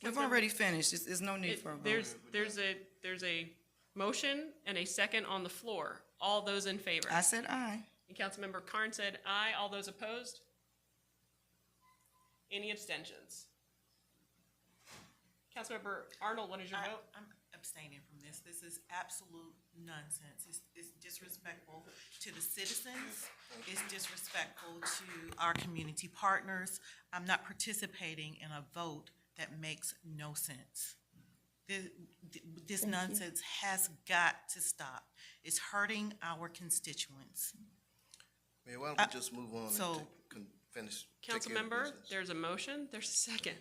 We've already finished. There's no need for a vote. There's a motion and a second on the floor. All those in favor? I said aye. And Councilmember Carn said aye. All those opposed? Any abstentions? Councilmember Arnold, what is your vote? I'm abstaining from this. This is absolute nonsense. It's disrespectful to the citizens. It's disrespectful to our community partners. I'm not participating in a vote that makes no sense. This nonsense has got to stop. It's hurting our constituents. Mayor, why don't we just move on so- and finish? take care of Councilmember, business? there's a motion, there's a second.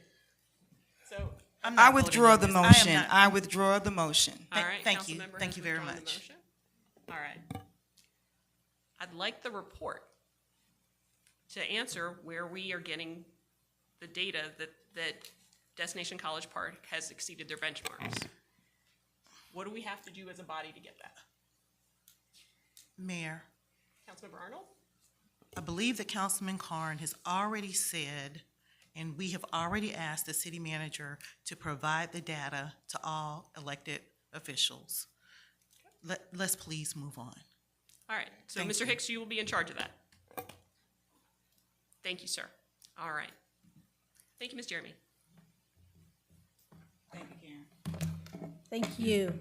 So, I'm I not voting withdraw on the this. motion. not- I withdraw the motion. all right. thank you. Councilmember Thank has you very withdrawn the much. motion. All right. I'd like the report to answer where we are getting the data that Destination College Park has exceeded their benchmarks. What do we have to do as a body to get that? Mayor, Councilmember Arnold? I believe that Councilman Carn has already said, and we have already asked the city manager to provide the data to all elected officials. Let's please move on. All right, so Thank Mr. you. Hicks, you will be in charge of that. Thank you, sir. All right. Thank you, Ms. Jeremy. Thank you, Karen. Thank you.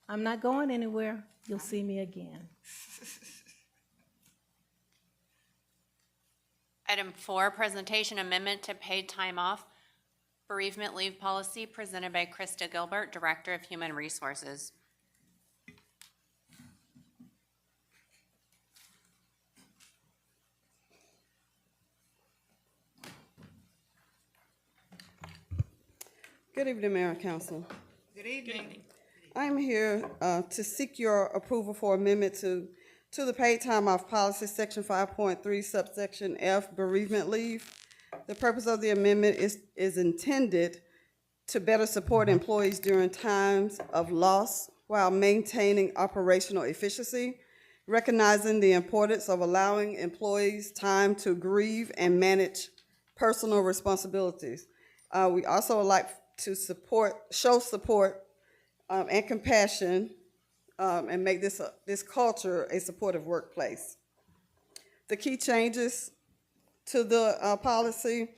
I'm not going anywhere. You'll see me again. Item 4, presentation amendment to paid time off bereavement leave policy presented by Krista Gilbert, Director of Human Resources. Good evening, Mayor and Council. Good Good evening. evening. I'm here to seek your approval for amendment to the paid time off policy, section 5.3, subsection F, bereavement leave. The purpose of the amendment is intended to better support employees during times of loss while maintaining operational efficiency, recognizing the importance of allowing employees time to grieve and manage personal responsibilities. We also would like to show support, and compassion, and make this culture a supportive workplace. The key changes to the policy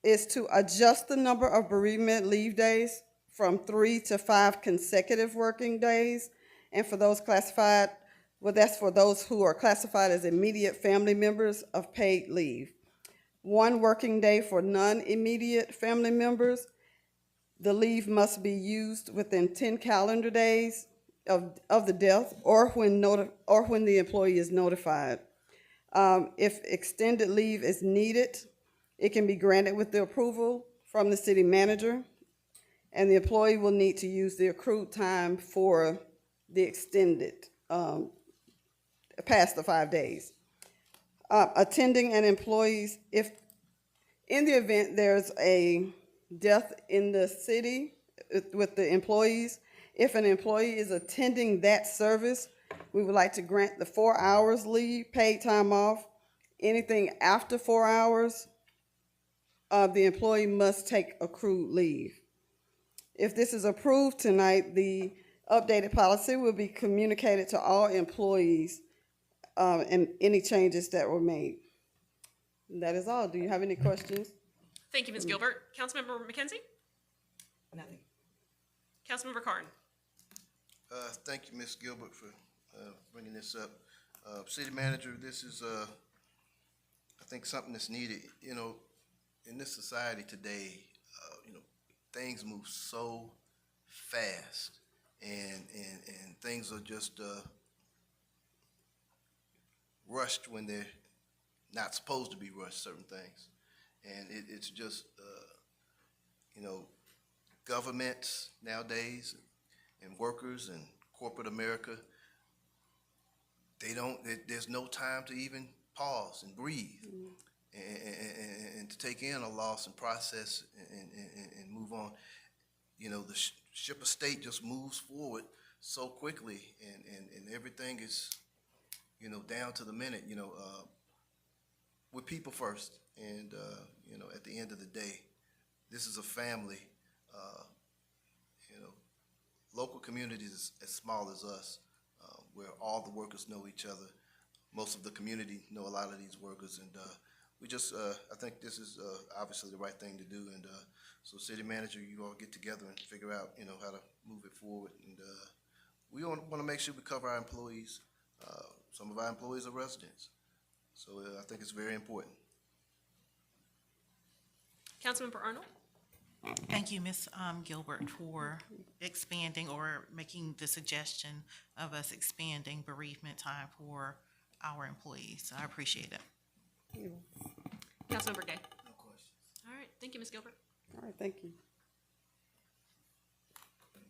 is to adjust the number of bereavement leave days from 3 to 5 consecutive working days. And for those classified, well, that's for those who are classified as immediate family members of paid leave. 1 working day for non-immediate family members. The leave must be used within 10 calendar days of the death or when the employee is notified. If extended leave is needed, it can be granted with the approval from the city manager, and the employee will need to use the accrued time for the extended, past the 5 days. Attending an employee's, if in the event there's a death in the city with the employees, if an employee is attending that service, we would like to grant the 4 hours leave, paid time off. Anything after 4 hours, the employee must take accrued leave. If this is approved tonight, the updated policy will be communicated to all employees, and any changes that were made. And that is all. Do you have any questions? Thank you, Ms. Gilbert. Councilmember McKenzie? Nothing. Councilmember Carn? Thank you, Ms. Gilbert, for bringing this up. City Manager, this is, I think, something that's needed. You know, in this society today, you know, things move so fast, and things are just rushed when they're not supposed to be rushed, certain things. And it's just, you know, governments nowadays and workers and corporate America, there's no time to even pause and breathe and to take in a loss and process and move on. You know, the ship of state just moves forward so quickly, and everything is, you know, down to the minute. You know, we're people first, and you know, at the end of the day, this is a family. You know, local communities as small as us, where all the workers know each other. Most of the community know a lot of these workers, and we just, I think this is obviously the right thing to do. And so, City Manager, you all get together and figure out, you know, how to move it forward. And we want to make sure we cover our employees. Some of our employees are residents, so I think it's very important. Councilmember Arnold? Thank you, Ms. Gilbert, for expanding or making the suggestion of us expanding bereavement time for our employees. I appreciate it. Councilmember Gay? No questions. All right, thank you, Ms. Gilbert. All right, thank you.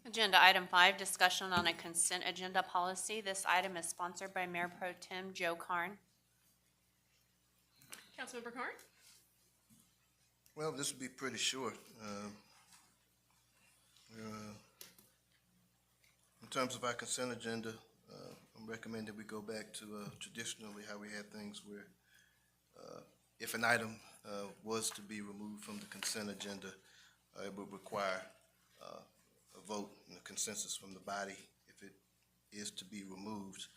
Agenda item 5, discussion on a consent agenda policy. This item is sponsored by Mayor Pro Tem Joe Carn. Councilmember Carn? Well, this will be pretty short. In terms of our consent agenda, I'm recommending we go back to traditionally how we had things where if an item was to be removed from the consent agenda, it would require a vote and a consensus from the body if it is to be removed.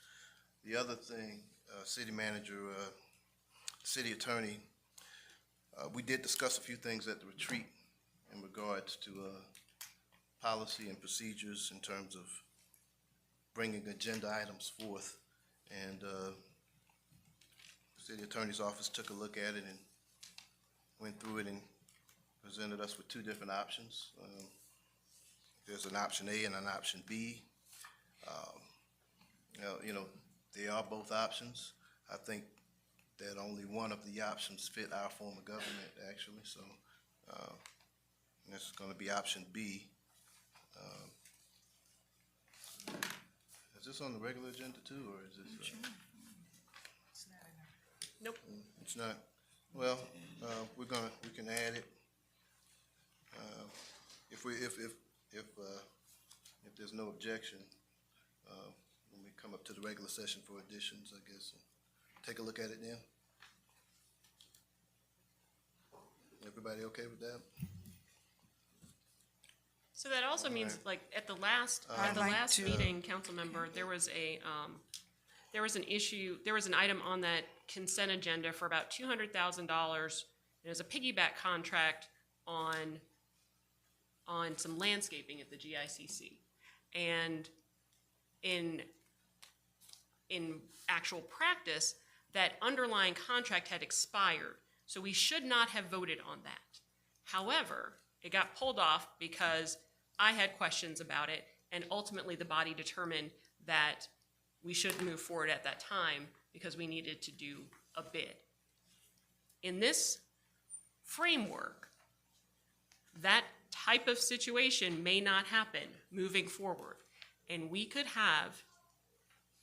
The other thing, City Manager, City Attorney, we did discuss a few things at the retreat in regards to policy and procedures in terms of bringing agenda items forth. And the City Attorney's Office took a look at it and went through it and presented us with 2 different options. There's an option A and an option B. You know, they are both options. I think that only one of the options fit our form of government, actually. So this is going to be option B. Is this on the regular agenda too, or is this? Nope. It's not. Well, we can add it. If there's no objection, when we come up to the regular session for additions, I guess. Take a look at it then. Everybody okay with that? So that also means, like, at the last I'd like to- meeting, council member, there was an issue, there was an item on that consent agenda for about $200,000. It was a piggyback contract on some landscaping at the GICC. And in actual practice, that underlying contract had expired, so we should not have voted on that. However, it got pulled off because I had questions about it, and ultimately the body determined that we should move forward at that time because we needed to do a bid. In this framework, that type of situation may not happen moving forward, and we could have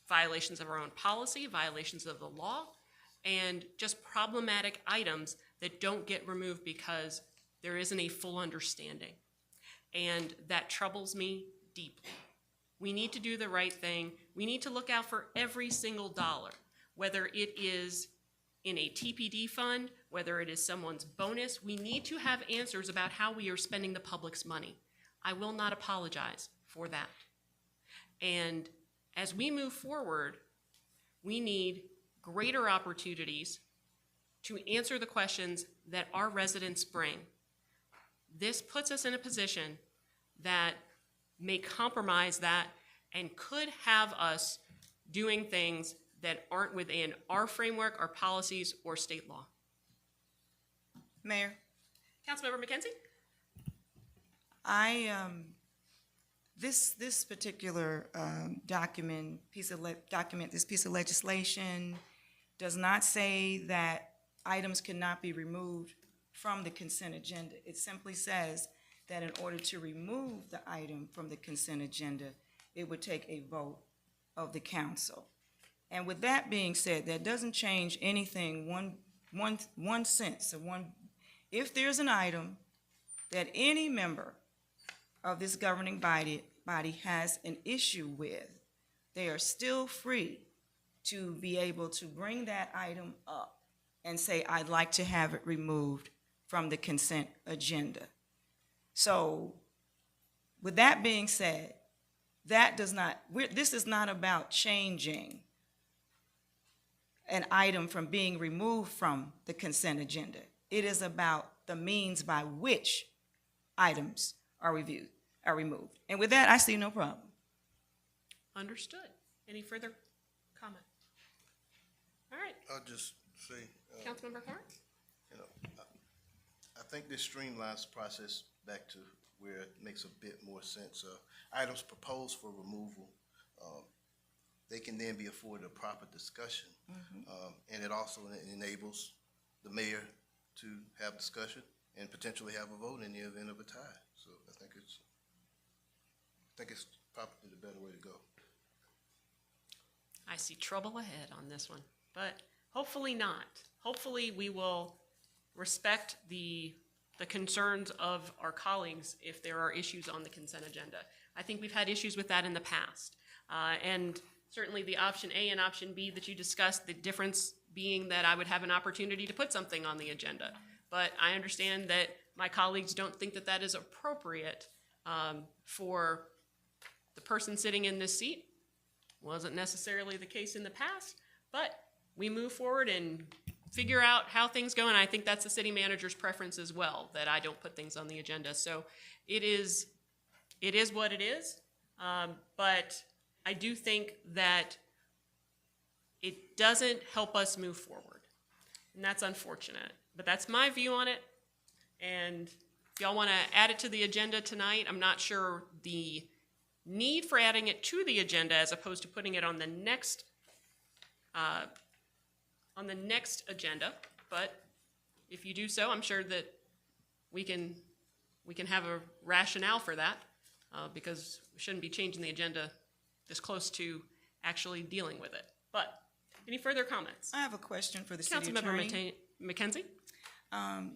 violations of our own policy, violations of the law, and just problematic items that don't get removed because there isn't a full understanding. And that troubles me deeply. We need to do the right thing. We need to look out for every single dollar, whether it is in a TPD fund, whether it is someone's bonus. We need to have answers about how we are spending the public's money. I will not apologize for that. And as we move forward, we need greater opportunities to answer the questions that our residents bring. This puts us in a position that may compromise that and could have us doing things that aren't within our framework, our policies, or state law. Mayor, Councilmember McKenzie? This particular this piece of legislation does not say that items cannot be removed from the consent agenda. It simply says that in order to remove the item from the consent agenda, it would take a vote of the council. And with that being said, that doesn't change anything one sense. If there's an item that any member of this governing body has an issue with, they are still free to be able to bring that item up and say, I'd like to have it removed from the consent agenda. So with that being said, this is not about changing an item from being removed from the consent agenda. It is about the means by which items are removed. And with that, I see no problem. Understood. Any further comment? All right, I'll just say, Councilmember Carr? you know, I think this streamlines the process back to where it makes a bit more sense. Items proposed for removal, they can then be afforded a proper discussion. And it also enables the mayor to have discussion and potentially have a vote in the event of a tie. So I think it's probably the better way to go. I see trouble ahead on this one, but hopefully not. Hopefully we will respect the concerns of our colleagues if there are issues on the consent agenda. I think we've had issues with that in the past. And certainly the option A and option B that you discussed, the difference being that I would have an opportunity to put something on the agenda. But I understand that my colleagues don't think that that is appropriate for the person sitting in this seat. Wasn't necessarily the case in the past, but we move forward and figure out how things go, and I think that's the city manager's preference as well, that I don't put things on the agenda. So it is what it is, but I do think that it doesn't help us move forward, and that's unfortunate. But that's my view on it, and if y'all want to add it to the agenda tonight, I'm not sure the need for adding it to the agenda as opposed to putting it on the next agenda, but if you do so, I'm sure that we can have a rationale for that, because we shouldn't be changing the agenda this close to actually dealing with it. But any further comments? I have a question for the city attorney. Councilmember McKenzie?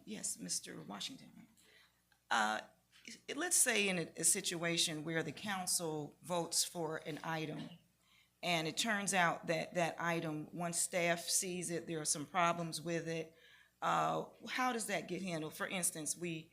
Yes, Mr. Washington. Let's say in a situation where the council votes for an item, and it turns out that that item, once staff sees it, there are some problems with it. How does that get handled? For instance, we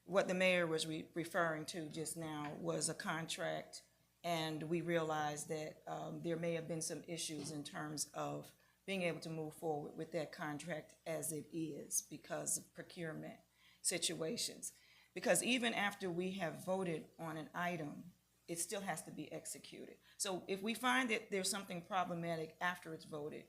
what the mayor was referring to just now was a contract, and we realized that there may have been some issues in terms of being able to move forward with that contract as it is because of procurement situations. Because even after we have voted on an item, it still has to be executed. So if we find that there's something problematic after it's voted,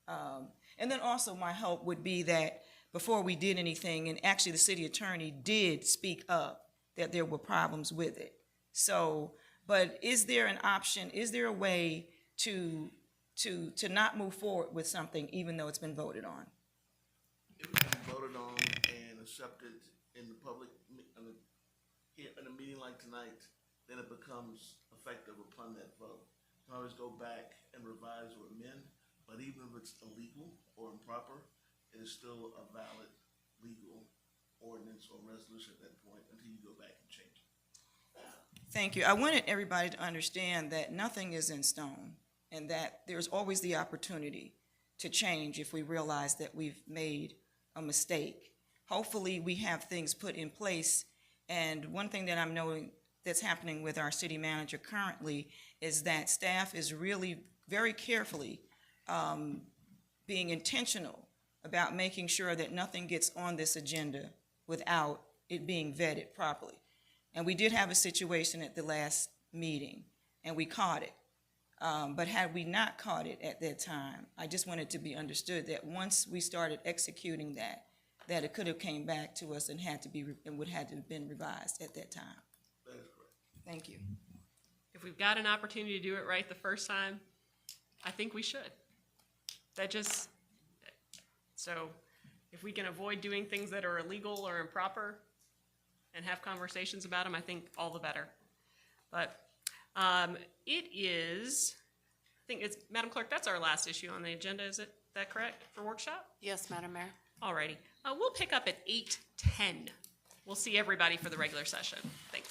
and then also my hope would be that before we did anything, and actually the city attorney did speak up that there were problems with it. So, but is there an option, is there a way to not move forward with something even though it's been voted on? If it's been voted on and accepted in the public, in a meeting like tonight, then it becomes effective upon that vote. You can always go back and revise or amend, but even if it's illegal or improper, it is still a valid legal ordinance or resolution at that point until you go back and change it. Thank you. I wanted everybody to understand that nothing is in stone and that there's always the opportunity to change if we realize that we've made a mistake. Hopefully, we have things put in place. And one thing that I'm knowing that's happening with our city manager currently is that staff is really very carefully being intentional about making sure that nothing gets on this agenda without it being vetted properly. And we did have a situation at the last meeting, and we caught it. But had we not caught it at that time, I just wanted to be understood that once we started executing that it could have came back to us and had to be, and would have to have been revised at that time. That is correct. Thank you. If we've got an opportunity to do it right the first time, I think we should. So if we can avoid doing things that are illegal or improper and have conversations about them, I think all the better. But it is, I think it's, Madam Clerk, that's our last issue on the agenda, is that correct, for workshop? Yes, Madam Mayor. Alrighty, we'll pick up at 8:10. We'll see everybody for the regular session. Thanks.